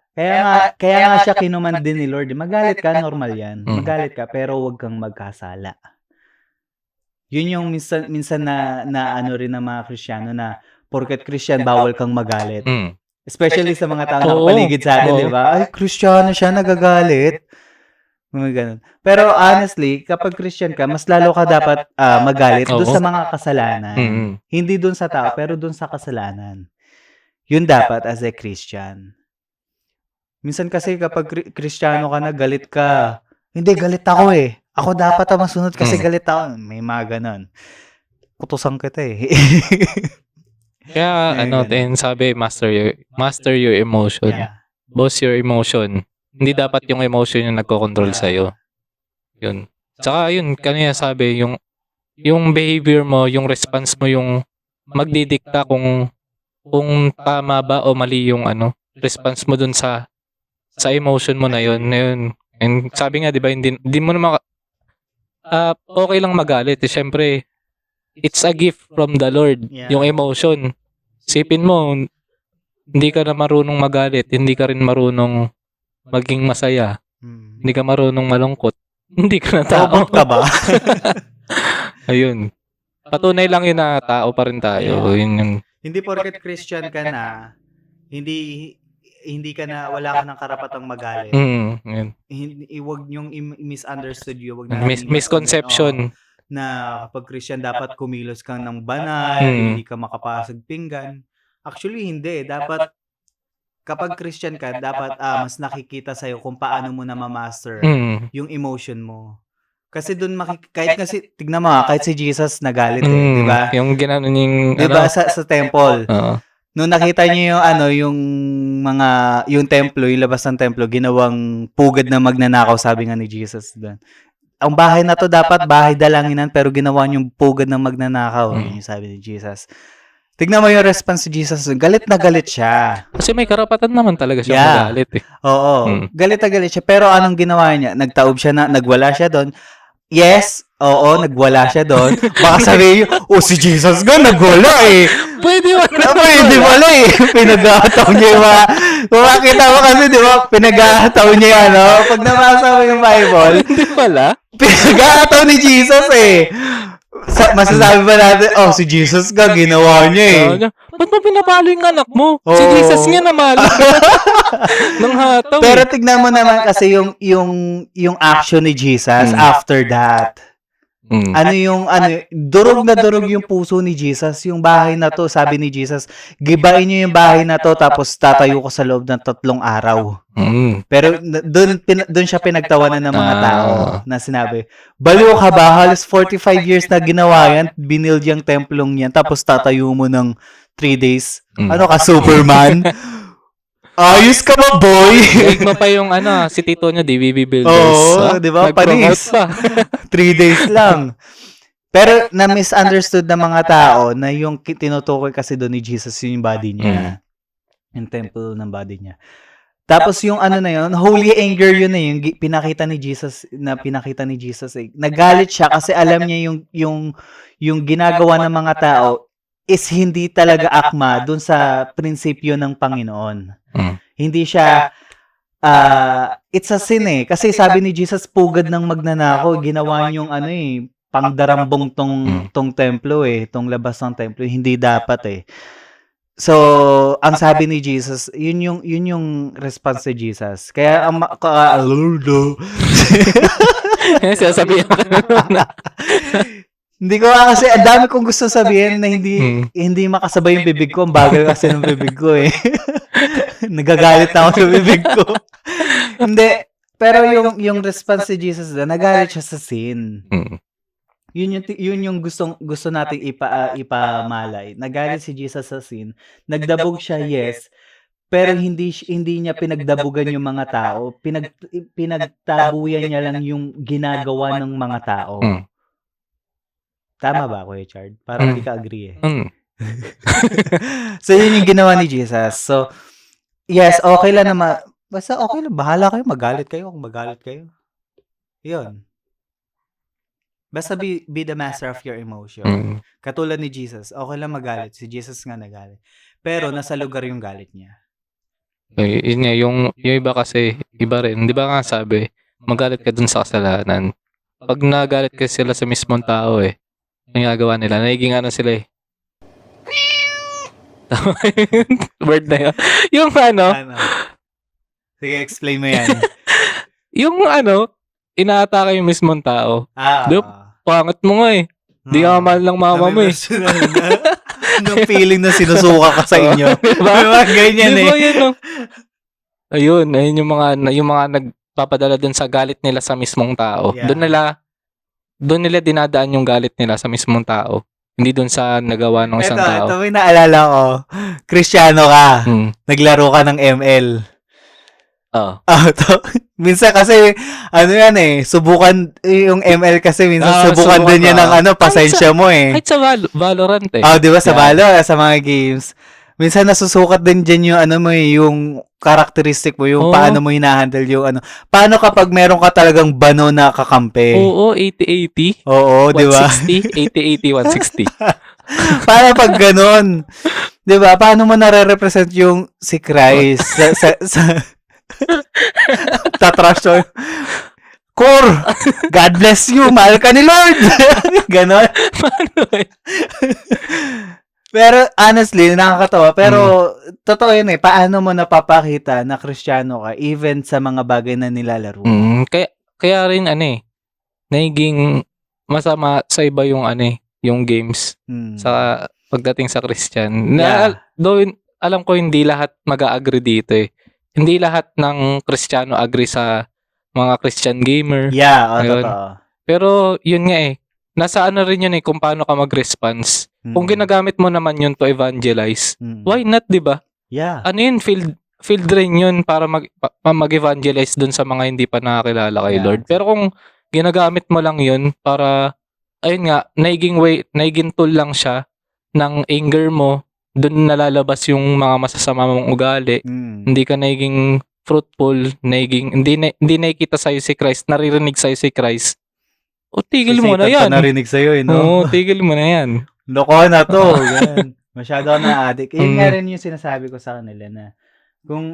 Kaya nga siya kinuman din ni Lord. Magalit ka, normal yan. Magalit ka, pero huwag kang magkasala. Yun yung minsan na ano rin ng mga Kristiyano na porket Christian, bawal kang magalit. Especially sa mga tao na paligid sa atin, di ba? Ay, Kristiyano siya, nagagalit. Mga ganun. Pero honestly, kapag Christian ka, mas lalo ka dapat magalit doon sa mga kasalanan. Hindi doon sa tao, pero doon sa kasalanan. Yun dapat as a Christian. Minsan kasi kapag Kristiyano ka na, galit ka. Hindi, galit ako Ako dapat masunod kasi galit ako. May mga ganun. Kutusan kita Kaya din sabi, master your emotion. Yeah. Boss your emotion. Hindi dapat yung emotion yung nagko-control sa'yo. Yun. Tsaka yun, kanina sabi, yung behavior mo, yung response mo, yung magdidikta kung tama ba o mali yung response mo dun sa emotion mo na yun. And sabi nga, di ba, hindi mo naman okay lang magalit. Siyempre, it's a gift from the Lord, yung emotion. Sipin mo, hindi ka na marunong magalit, hindi ka rin marunong maging masaya, hindi ka marunong malungkot, hindi ka na tao. Robot ka ba? Ayun. Patunay lang yun na tao pa rin tayo. Yun. Hindi porket Christian ka na, hindi ka na, wala ka ng karapatang magalit. Yun. Huwag niyong misunderstood yun. Misconception. Na kapag Christian dapat kumilos kang ng banal, hindi ka makapasag pinggan. Actually, hindi. Dapat, kapag Christian ka, dapat mas nakikita sa'yo kung paano mo na ma-master yung emotion mo. Kasi doon kahit kasi tignan mo kahit si Jesus nagalit di ba? Yung ginanon yung di ba sa temple. Nung nakita niyo yung templo, yung labas ng templo, ginawang pugad na magnanakaw, sabi nga ni Jesus doon. Ang bahay na to dapat bahay dalanginan pero ginawa niyong pugad ng magnanakaw, yun yung sabi ni Jesus. Tignan mo yung response si Jesus. Galit na galit siya. Kasi may karapatan naman talaga siya magalit eh. Oo. Galit na galit siya. Pero anong ginawa niya? Nagtaob siya nagwala siya doon. Yes, nagwala siya doon. Baka sabihin si Jesus nga nagwala eh. Pwede wala eh. Pinag-ahataw niya yung mga, kung makita mo kasi, di ba, pinag-ahataw niya yung pag nabasa mo yung Bible, hindi pala. Pinag-ahataw ni Jesus eh. Masasabi ba natin, si Jesus nga, ginawa niya eh. Ba't mo pinapalo yung anak mo? Si Jesus nga namalo. Nang hataw. Pero tignan mo naman kasi yung action ni Jesus after that. Durog na durog yung puso ni Jesus. Yung bahay na to, sabi ni Jesus, gibain niyo yung bahay na to tapos tatayo ko sa loob ng 3 araw. Pero doon siya pinagtawanan ng mga tao na sinabi, baliw ka ba? Halos 45 years na ginawa yan, binild yung templong yan, tapos tatayo mo ng 3 days. Ano ka, Superman? Ayos ka ba, boy? Like mo pa yung si Tito nyo, DBB Builders. Di ba? Panis. 3 days lang. Pero na-misunderstood ng mga tao na yung tinutukoy kasi doon ni Jesus yung body niya. Yung temple ng body niya. Tapos yung na yun, holy anger yun na yung pinakita ni Jesus eh. Nagalit siya kasi alam niya yung ginagawa ng mga tao is hindi talaga akma dun sa prinsipyo ng Panginoon. Hindi siya it's a sin eh. Kasi sabi ni Jesus, pugad ng magnanakaw, ginawa niyong pangdarambong tong templo eh, tong labas ng templo, hindi dapat eh. So, ang sabi ni Jesus, yun yung response ni Jesus. Kaya ang sasabihin ko na. Hindi ko kasi, ang dami kong gusto sabihin na hindi makasabay yung bibig ko. Ang bagal kasi ng bibig ko eh. Nagagalit na ako sa bibig ko. Hindi. Pero yung response ni Jesus na, nagalit siya sa sin. Yun yung gusto nating ipamalay. Nagalit si Jesus sa sin. Nagdabog siya, yes. Pero hindi niya pinagdabugan yung mga tao. Pinagtabuyan niya lang yung ginagawa ng mga tao. Tama ba, Kuya Chard? Parang hindi ka agree eh. So, yun yung ginawa ni Jesus. So, yes, okay lang naman. Basta okay lang. Bahala kayo. Magalit kayo kung magalit kayo. Yun. Basta be the master of your emotion. Katulad ni Jesus. Okay lang magalit. Si Jesus nga nagalit. Pero nasa lugar yung galit niya. Yun nga, yung iba kasi, iba rin. Di ba nga sabi, magalit ka dun sa kasalanan. Pag nagalit ka sila sa mismong tao eh, yung gagawa nila. Nagiging sila eh. Tama yun. Word na yun. Yung Sige, explain mo yan. yung inaatake yung mismong tao. Pangit mo nga eh. Di ka mahal ng mama mo eh. Yung feeling na sinusuka ka sa inyo. Diba? Ganyan diba, eh. Ayun yung mga nagpapadala dun sa galit nila sa mismong tao. Yeah. Doon nila dinadaan yung galit nila sa mismong tao. Hindi doon sa nagawa ng isang tao. Ito may naalala ko. Kristiyano ka. Naglaro ka ng ML. Minsan kasi, subukan, yung ML kasi, minsan subukan din yan ng pasensya mo eh. Kahit sa Valorant eh. Di ba sa Valorant, sa mga games. Minsan nasusukat din dyan yung yung characteristic mo, yung paano mo hinahandle yung Paano kapag meron ka talagang bano na kakampi? Oo, 80-80. Oo, di ba? 160, 80-80, 160. Paano pag ganon? Di ba? Paano mo nare-represent yung si Christ sa tatrash to? Core, God bless you, mahal ka ni Lord. Ganon. Paano eh? Pero honestly, nakakatawa. Pero totoo yun eh. Paano mo napapakita na Kristiyano ka even sa mga bagay na nilalaro? Kaya rin nagiging masama sa iba yung yung games sa pagdating sa Christian. Though alam ko hindi lahat mag-a-agree dito eh. Hindi lahat ng Kristiyano agree sa mga Christian gamer. Yeah, totoo. Pero yun nga nasa ano rin yun kung paano ka mag-response. Kung ginagamit mo naman yun to evangelize, why not, di ba? Yeah. Ano yun, field rin yun para mag-evangelize dun sa mga hindi pa nakakilala kay Lord. Pero kung ginagamit mo lang yun para, ayun nga, naiging tool lang siya ng anger mo, dun nalalabas yung mga masasama mong ugali. Hindi ka naiging fruitful, hindi nakikita sa'yo si Christ, naririnig sa'yo si Christ. O, tigil mo na yan. Narinig sa'yo, no? Oo, tigil mo na yan. Loko na to. Yan. Masyado ako na-addict. Yun nga rin yung sinasabi ko sa kanila na kung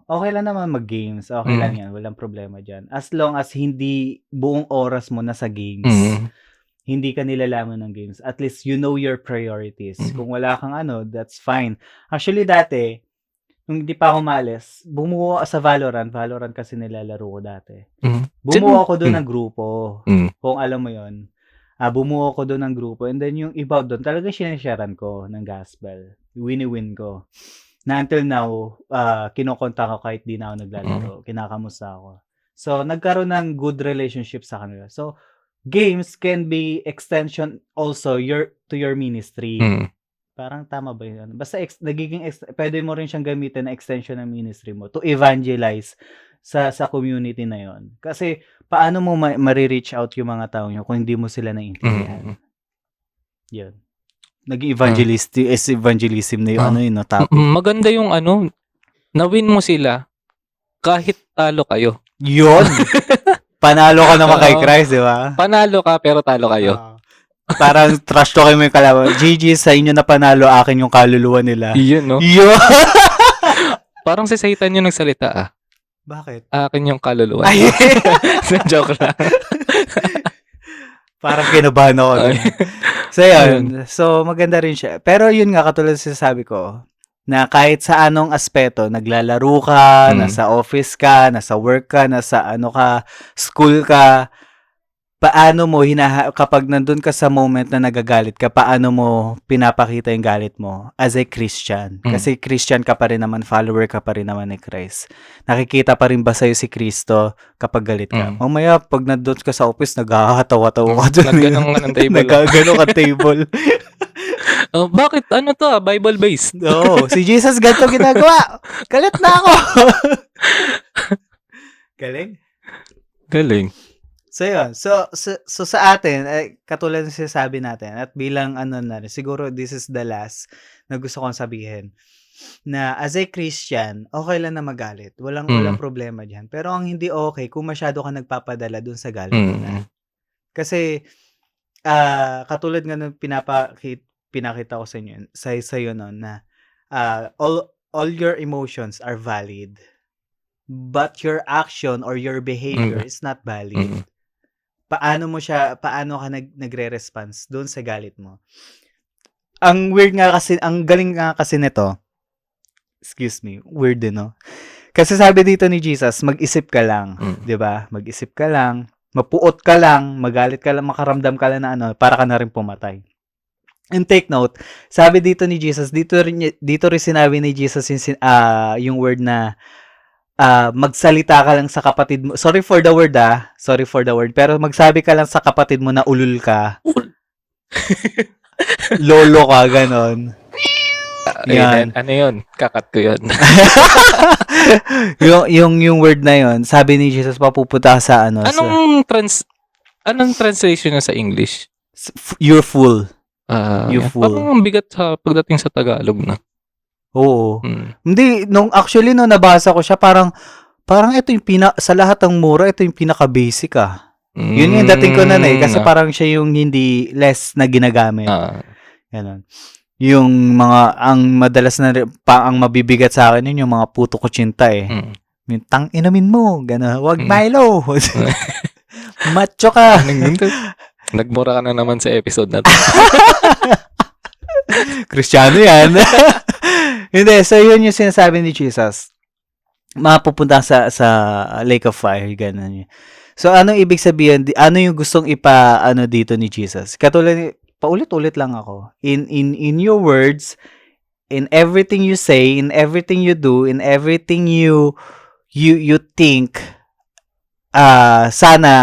okay lang naman mag-games. Okay lang yan. Walang problema dyan. As long as hindi buong oras mo na sa games, hindi ka nilalaman ng games. At least you know your priorities. Kung wala kang that's fine. Actually, dati, nung hindi pa ako malis, bumuo sa Valorant. Valorant kasi nilalaro ko dati. Bumuo ako doon ng grupo. Kung alam mo yon. Bumuo ko doon ng grupo. And then yung iba doon, talagang sinesharean ko ng gospel. Wini-win ko. Na until now, kinokontak ko kahit di na ako naglalaro. Kinakamusta ako. So, nagkaroon ng good relationship sa kanila. So, games can be extension also to your ministry. Parang tama ba yun? Basta pwede mo rin siyang gamitin na extension ng ministry mo to evangelize sa community na yon. Kasi paano mo ma-reach out yung mga tao nyo kung hindi mo sila naiintindihan? Yun. Evangelism na yung topic. Maganda yung na-win mo sila kahit talo kayo. Yun! Panalo ka naman kay Christ, di ba? Panalo ka pero talo kayo. Parang trash talk mo yung kalaban. GG, sa inyo na panalo, akin yung kaluluwa nila. Yun, no? Yun! Parang si Satan yung nagsalita, Bakit? Akin yung kaluluwa. Joke lang. Parang kinabahan ako. So, yun. So, maganda rin siya. Pero yun nga, katulad sa sabi ko, na kahit sa anong aspeto, naglalaro ka, nasa office ka, nasa work ka, nasa school ka, paano mo kapag nandun ka sa moment na nagagalit ka, paano mo pinapakita yung galit mo as a Christian? Kasi Christian ka pa rin naman, follower ka pa rin naman ni Christ. Nakikita pa rin ba sa'yo si Kristo kapag galit ka? Mamaya, pag nandun ka sa office, naghahatawa-tawa ka dun. Nagganong ka ng table. Nagganong ka table. Bakit? Bible-based? Oo. Si Jesus ganito ginagawa. Galit na ako. Galing. So, yun. So sa atin, katulad ng sinasabi natin, at bilang siguro this is the last na gusto kong sabihin, na as a Christian, okay lang na magalit. Walang problema dyan. Pero ang hindi okay, kung masyado ka nagpapadala dun sa galit na. Kasi, katulad nga ng pinakita ko sa inyo, sa'yo noon, na all your emotions are valid. But your action or your behavior is not valid. Paano ka nagre-response doon sa galit mo? Ang weird nga kasi, ang galing nga kasi nito, excuse me, weird din, no? Kasi sabi dito ni Jesus, mag-isip ka lang, 'di ba? Mag-isip ka lang, mapuot ka lang, magalit ka lang, makaramdam ka lang na para ka na rin pumatay. And take note, sabi dito ni Jesus, dito rin sinabi ni Jesus yung word na magsalita ka lang sa kapatid mo. Sorry for the word, pero magsabi ka lang sa kapatid mo na ulul ka. Lolo ka, ganon. Yan. Ano yun? Kakat ko yun. yung word na yun, sabi ni Jesus, papupunta sa Anong translation na sa English? You're full. You're full. Parang bigat pagdating sa Tagalog na. Oo. Hindi, nung nabasa ko siya, parang ito yung sa lahat ng mura, ito yung pinaka-basic Yun yung dating ko na kasi parang siya yung hindi less na ginagamit. Ganun. Yung ang madalas na, ang mabibigat sa akin yun, yung mga puto kutsinta Yung inumin mo, gano'n. Wag Milo. Macho ka. Nagmura ka na naman sa episode na to. Kristiyano yan. Hindi, so yun yung sinasabi ni Jesus. Mapupunta sa lake of fire, gano'n. So, anong ibig sabihin? Ano yung gustong dito ni Jesus? Katulad, paulit-ulit lang ako. In your words, in everything you say, in everything you do, in everything you think, sana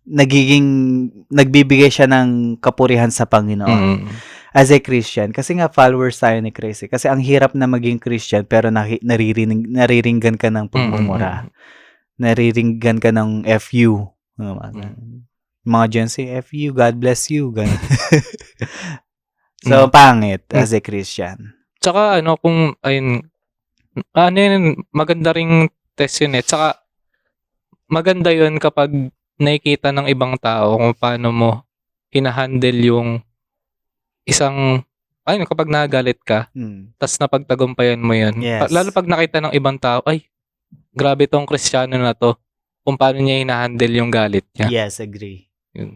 nagbibigay siya ng kapurihan sa Panginoon. As a Christian, kasi nga followers tayo ni Christ. Kasi ang hirap na maging Christian pero nariringgan ka ng pagmumura. Nariringgan ka ng FU. Mga Gen Z, FU, God bless you. So, pangit as a Christian. Tsaka kung maganda ring test yun eh. Tsaka maganda yun kapag nakikita ng ibang tao kung paano mo hinahandle yung isang, kapag nagalit ka, tas napagtagumpayan mo yun. Yes. Lalo pag nakita ng ibang tao, ay, grabe tong Kristiyano na to, kung paano niya hinahandle yung galit niya. Yes, agree. Yun.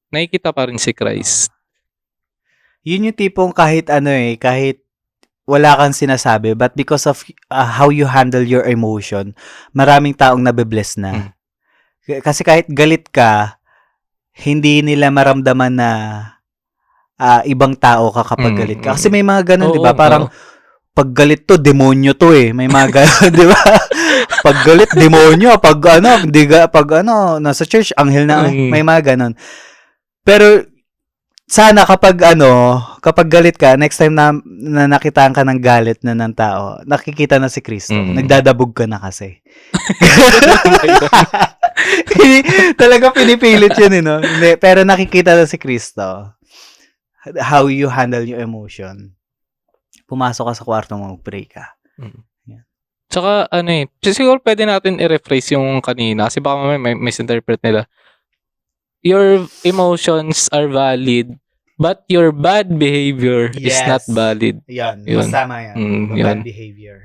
Nakikita pa rin si Christ. Yun yung tipong kahit wala kang sinasabi, but because of how you handle your emotion, maraming taong nabibless na. Kasi kahit galit ka, hindi nila maramdaman na ibang tao ka kapag galit ka. Kasi may mga ganun, di ba? Parang pag galit to, demonyo to eh. May mga ganun, di ba? Pag galit, demonyo. Pag nasa church, anghel na. May mga ganun. Pero sana kapag galit ka, next time na nakitaan ka ng galit na ng tao, nakikita na si Kristo. Nagdadabog ka na kasi. Talaga pinipilit yun, no? Pero nakikita na si Kristo. How you handle your emotion. Pumasok ka sa kwarto mo, mag-pray ka. Yeah. Tsaka, siguro pwede natin i-rephrase yung kanina kasi baka may misinterpret nila. Your emotions are valid, but your bad behavior is not valid. Yan. Tama yan. Bad behavior.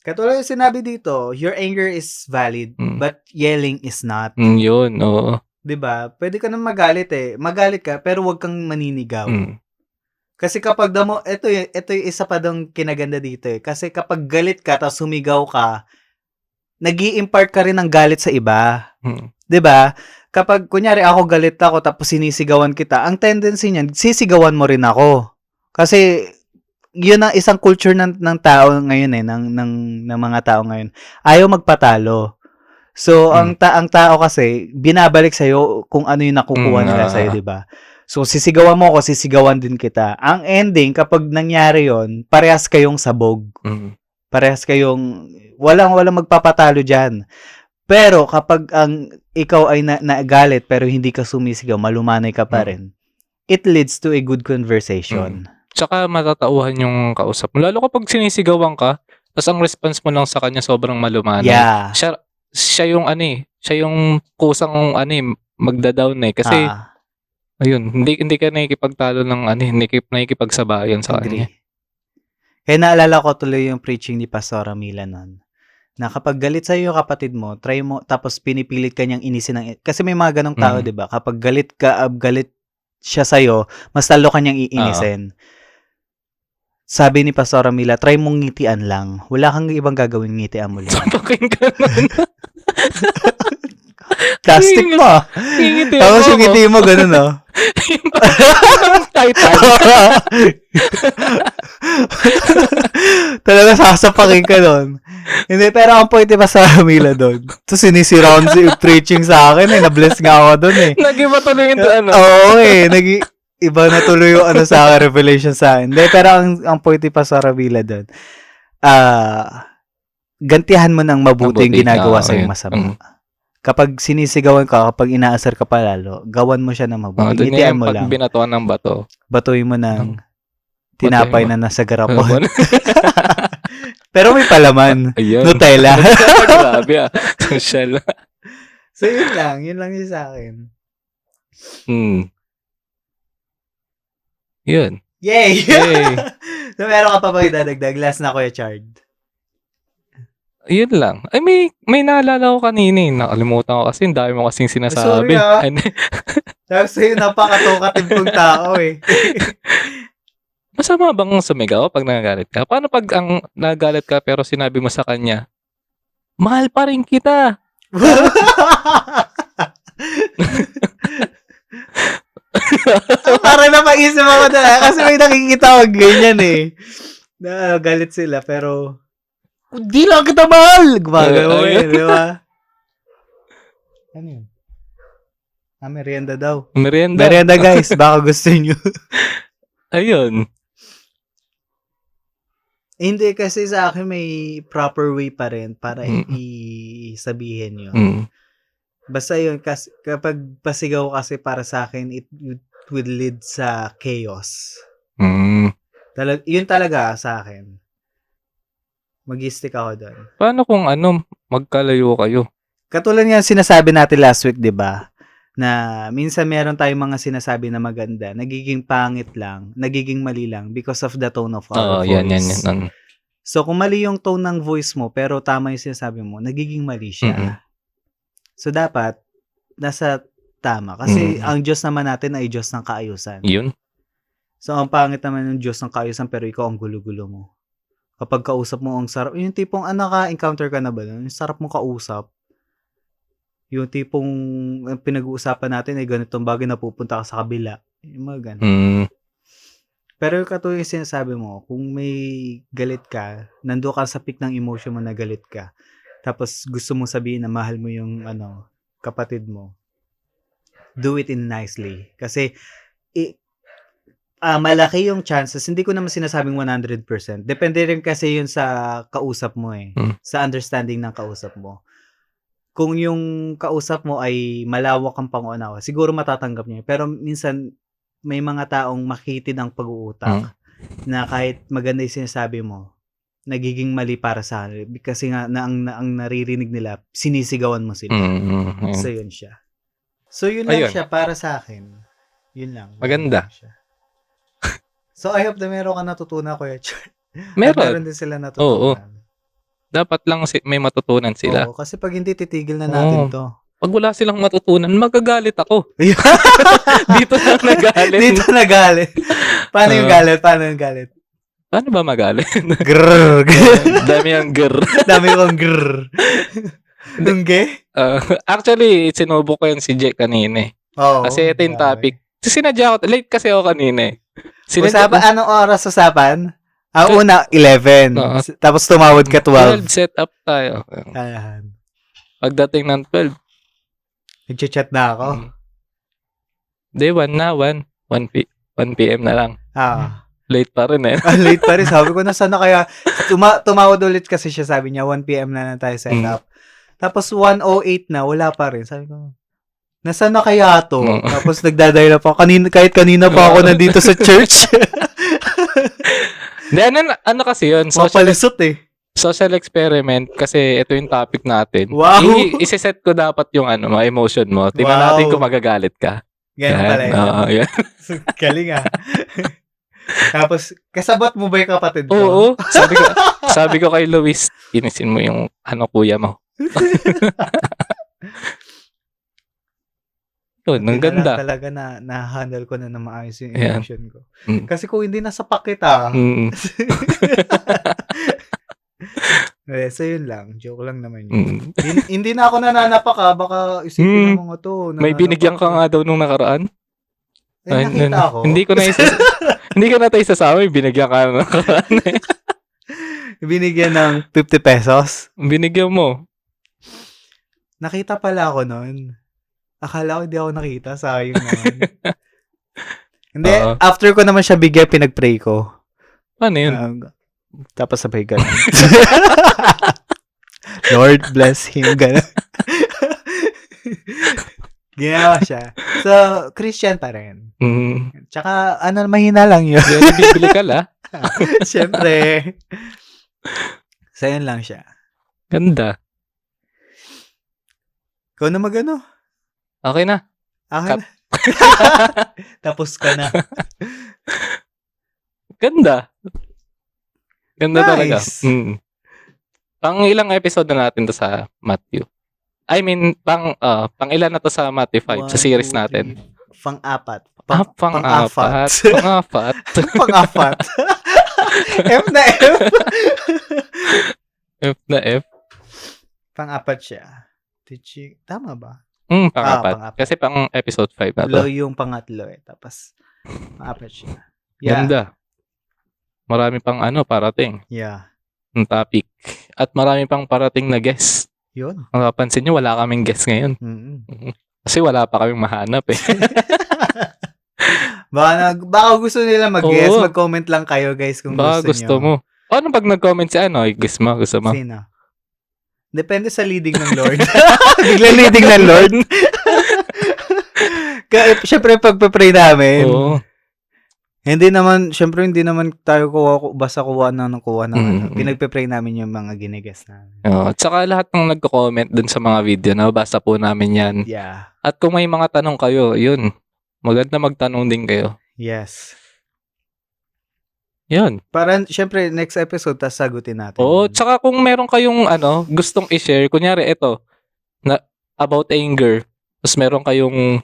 Katulad yung sinabi dito, your anger is valid, but yelling is not. Yun, oo. Diba? Pwede ka nang magalit eh. Magalit ka, pero wag kang maninigaw. Kasi kapag ito yung isa pa dong kinaganda dito eh. Kasi kapag galit ka, tapos sumigaw ka, nag-i-impart ka rin ng galit sa iba. Diba? Kapag, kunyari ako galit ako, tapos sinisigawan kita, ang tendency niyan, sisigawan mo rin ako. Kasi, yun ang isang culture ng tao ngayon eh, ng mga tao ngayon. Ayaw magpatalo. So, ang tao kasi, binabalik sa'yo kung ano yung nakukuha nila sa'yo, diba? So, sisigawan mo ako, sisigawan din kita. Ang ending, kapag nangyari yon, parehas kayong sabog. Parehas kayong, walang magpapatalo dyan. Pero, kapag ikaw ay nagalit, pero hindi ka sumisigaw, malumanay ka pa rin, it leads to a good conversation. Tsaka matatauhan yung kausap mo. Lalo kapag sinisigawan ka, tapos ang response mo lang sa kanya sobrang malumanay. Yeah. Siya yung siya yung kusang magda-down eh. Kasi, ayun, hindi ka nakikipagtalo ng hindi nakikipagsabayan sa kanya. Kaya naalala ko tuloy yung preaching ni Pastor Mila nun. Na kapag galit sa'yo yung kapatid mo, try mo, tapos pinipilit ka niyang inisin kasi may mga ganong tao, di ba? Kapag galit siya sa'yo, mas lalo ka niyang iinisin. Sabi ni Pastor Mila, try mong ngitian lang. Wala kang ibang gagawin, ngitian mo lang. Sapakin ka nun. Plastic mo. Tapos yung ngiti mo, ganun, no? Talaga sasapakin ka nun. Hindi, pero ang point pa sa Mila doon. So, sinisiraon si preaching sa akin, na-bless nga ako doon, eh. Nag-iba tuloy yung Oo, eh. Iba na tuloy yung sa akin, revelation sa akin. Hindi, pero ang point pa sa Mila doon, gantihan mo ng mabuti yung ginagawa sa yung masama. Kapag sinisigawan ka, kapag inaasar ka pa lalo, gawan mo siya ng mabuti. Ngitian mo lang. Pag binatuan ng bato. Batuin mo ng tinapay na nasa garapon. Pero may palaman. Ayan. Nutella. Grabe Social. So, yun lang yung sa akin. Yun. Yay! So, meron ka pa ba idadagdag? Last na, Kuya Chard. Yun lang. Ay, may naalala ko kanina eh. Nakalimutan ko kasi ang dami mo kasing sinasabi. Sorry Tapos sa'yo, napakatukative kong tao eh. Masama bang sumigaw pag nagagalit ka? Paano pag ang nagagalit ka pero sinabi mo sa kanya, mahal pa rin kita. Parang napaisip ako na kasi may nakikita ko ganyan eh. Galit sila pero di lang kita mahal! Gumagawa eh, di ba? Ano yun? Merienda daw. Merienda. Merienda guys, baka gusto nyo. Ayun. Hindi, kasi sa akin may proper way pa rin para isabihin yun. Basta yun, kasi, kapag pasigaw kasi para sa akin, it would lead sa chaos. Yun talaga sa akin. Mag-stick ako doon. Paano kung magkalayo kayo? Katulad nga sinasabi natin last week, di ba? Na minsan meron tayong mga sinasabi na maganda, nagiging pangit lang, nagiging mali lang because of the tone of our voice. Yan. So, kung mali yung tone ng voice mo, pero tama yung sinasabi mo, nagiging mali siya. So, dapat, nasa tama. Kasi, ang Diyos naman natin ay Diyos ng kaayusan. Yun. So, ang pangit naman ng Diyos ng kaayusan, pero ikaw ang gulo-gulo mo. Kapag kausap mo, ang sarap. Yung tipong, naka-encounter ka na ba? Yung sarap mo kausap. Yung tipong pinag-uusapan natin ay ganitong bagay na pupunta ka sa kabila. Yung mga ganun. Pero katulad yung sinasabi mo, kung may galit ka, nando ka sa peak ng emotion mo na galit ka, tapos gusto mong sabihin na mahal mo yung kapatid mo, do it in nicely. Kasi malaki yung chances, hindi ko naman sinasabing 100%. Depende rin kasi yun sa kausap mo sa understanding ng kausap mo. Kung yung kausap mo ay malawak ang pangunawa, siguro matatanggap niya. Pero minsan, may mga taong makitid ang pag-uutak na kahit maganda yung sinasabi mo, nagiging mali para sa kanila. Kasi nga, ang naririnig nila, sinisigawan mo sila. So, yun siya. So, yun lang siya para sa akin. Yun lang. Maganda. Siya. So, I hope na meron ka natutunan, Kuya Char. Meron din sila natutunan. Oo. Dapat lang may matutunan sila. Oo, kasi pag hindi titigil na natin to. Pag wala silang matutunan, magagalit ako. Dito na nagalit. Paano yung galit? Paano ba magalit? Grrr. Dami ang grrr. Dami kong grrr. Dungge? Actually, sinubo ko yung si Jake kanina. Kasi ito yung topic. Sinadya ko, late kasi ako kanina. Anong oras usapan? Una, 11. Tapos tumawad ka 12. 12 set up tayo. Ayan. Pagdating ng 12. Nag-chat na ako. Day 1 na, 1 p.m. na lang. Late pa rin Late pa rin. Sabi ko, nasaan na kaya? Tumawad ulit kasi siya, sabi niya, 1 p.m. na tayo set up. Tapos 1:08 na, wala pa rin. Sabi ko, nasaan na kaya to? Tapos nagdadayla pa. Kahit kanina pa ako nandito sa church. Ano kasi yun? Social experiment kasi ito yung topic natin. Wow! Isiset ko dapat yung mga emotion mo. Tingnan natin kung magagalit ka. Ganun pala yun. Yan. Galing Tapos, kasabot mo ba yung kapatid ko? Oo. Sabi ko kay Luis, inisin mo yung kuya mo. Yun, ang ganda. Talaga na-handle ko na maayos yung emotion ko. Kasi kung hindi nasa pakita. So, yun lang. Joke lang naman yun. Hindi na ako nananapaka. Baka isipin ng mga to. May binigyan ka nga daw nung nakaraan? Nakita ako. Hindi ko na tayo sasama. Binigyan ka na nakaraan. Binigyan ng 50 pesos? Binigyan mo. Nakita pala ako nun. Akala ko hindi ako nakita. Sayang naman. Hindi, after ko naman siya bigyan, pinag-pray ko. Ano yun? Tapos sabay ganun. Lord bless him. Ganun. Ginawa siya. So, Christian pa rin. Tsaka, mahina lang yun. Bibili ka la. Siyempre. So, yun lang siya. Ganda. Ikaw na magano. Okay na. Okay na. Tapos ka na. Ganda. Ganda nice. Talaga. Pang ilang episode na natin to sa Matthew? I mean, pang ilan na to sa Matthew 5 sa series natin? Pang-apat. Pang-apat. Pang-apat. F na F. F na F. Pang-apat siya. Tama ba? Pang-apat. Kasi pang episode 5 na to. Low yung pangatlo Tapos, pang-apat siya. Yeah. Ganda. Marami pang parating. Yeah. Ang topic. At marami pang parating na guest. Yun. Mapapansin nyo, wala kaming guest ngayon. Kasi wala pa kaming mahanap eh. Baka gusto nila mag-guess. Oo. Mag-comment lang kayo, guys, kung Baka gusto nyo. mo. Paano pag nag-comment si ano? Guess mo, gusto mo? Sino? Depende sa leading ng Lord. Bigla leading ng Lord. Kaya, syempre, pagpe-pray namin. Oo. Hindi naman tayo basta kuha ng ano. Pinagpe-pray namin yung mga ginigas namin. At saka lahat ng nagko-comment dun sa mga video, nabasa po namin yan. Yeah. At kung may mga tanong kayo, yun. Maganda magtanong din kayo. Yes. Yun. Para, syempre, next episode, tas sagutin natin. Oo, tsaka kung meron kayong gustong i-share, kunyari ito, na about anger, tapos meron kayong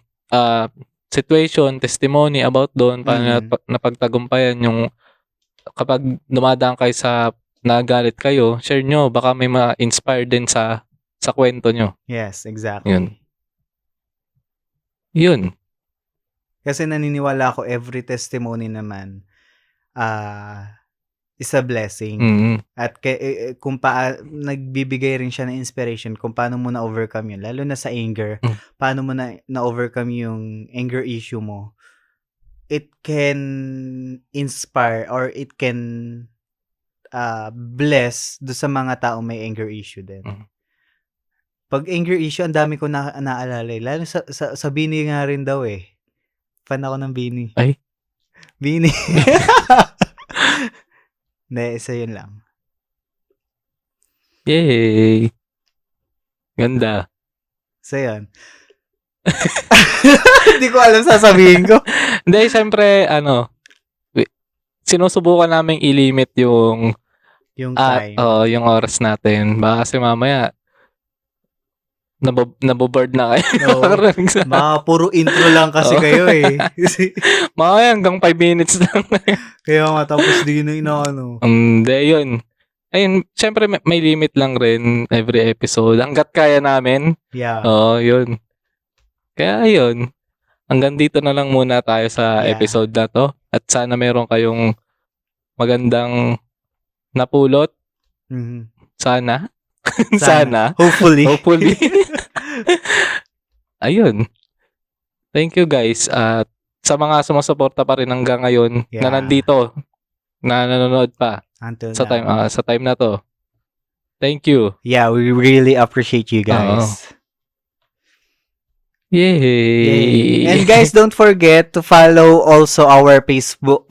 situation, testimony about doon, paano napagtagumpayan yung kapag dumadaan kayo sa nagalit kayo, share nyo, baka may ma-inspire din sa kwento nyo. Yes, exactly. Yun. Kasi naniniwala ako every testimony naman is a blessing. At kung nagbibigay rin siya ng inspiration kung paano mo na-overcome yun. Lalo na sa anger. Paano mo na-overcome yung anger issue mo. It can inspire or it can bless do sa mga tao may anger issue din. Pag anger issue, ang dami ko naalala. Lalo sa Bini nga rin daw eh. Fan ako ng Bini. Ay? Bini. Hindi, isa yun lang. Yay! Ganda. So yun. Hindi ko alam sasabihin ko. Hindi, syempre, sinusubukan namin i-limit yung time. Yung oras natin. Baka kasi mamaya, naboboard na kayo. Mga puro intro lang kasi kayo eh. Mamaya hanggang 5 minutes lang. Kaya nga, tapos di na inaano. Hindi, yun. Ayun, syempre may limit lang rin every episode. Hanggat kaya namin. Yeah. Oo, yun. Kaya yun. Hanggang dito na lang muna tayo sa episode na to. At sana meron kayong magandang napulot. Sana. Sana. Hopefully. Ayun. Thank you guys. At sa mga sumusuporta pa rin hanggang ngayon na nandito, na nanonood pa until sa time na to. Thank you. Yeah, we really appreciate you guys. Yay! And guys, don't forget to follow also our Facebook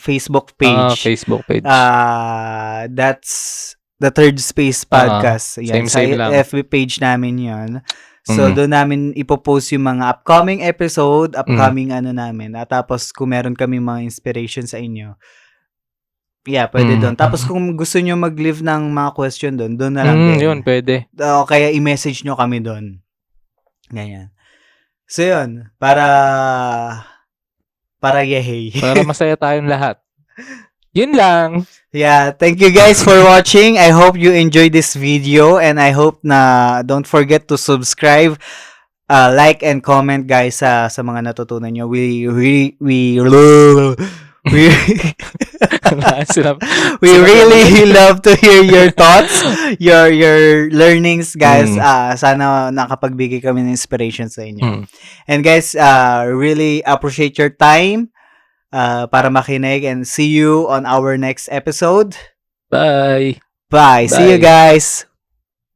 page. Facebook page. That's the Third Space Podcast. Same lang. FB page namin yon. So, doon namin ipopost yung mga upcoming episode, upcoming namin. At tapos, kung meron kami mga inspiration sa inyo, pwede doon. Tapos, kung gusto nyo mag-leave ng mga question doon na lang din. Yun, pwede. Kaya i-message nyo kami doon. Ganyan. So, yun. Para yehey. Para masaya tayong lahat. Yun lang. Yeah, thank you guys for watching. I hope you enjoyed this video and I hope na don't forget to subscribe, like and comment guys sa mga natutunan nyo. We really love to hear your thoughts, your learnings guys. Sana nakapagbigay kami ng inspiration sa inyo. And guys, really appreciate your time. Para makinig and see you on our next episode. Bye. See you guys.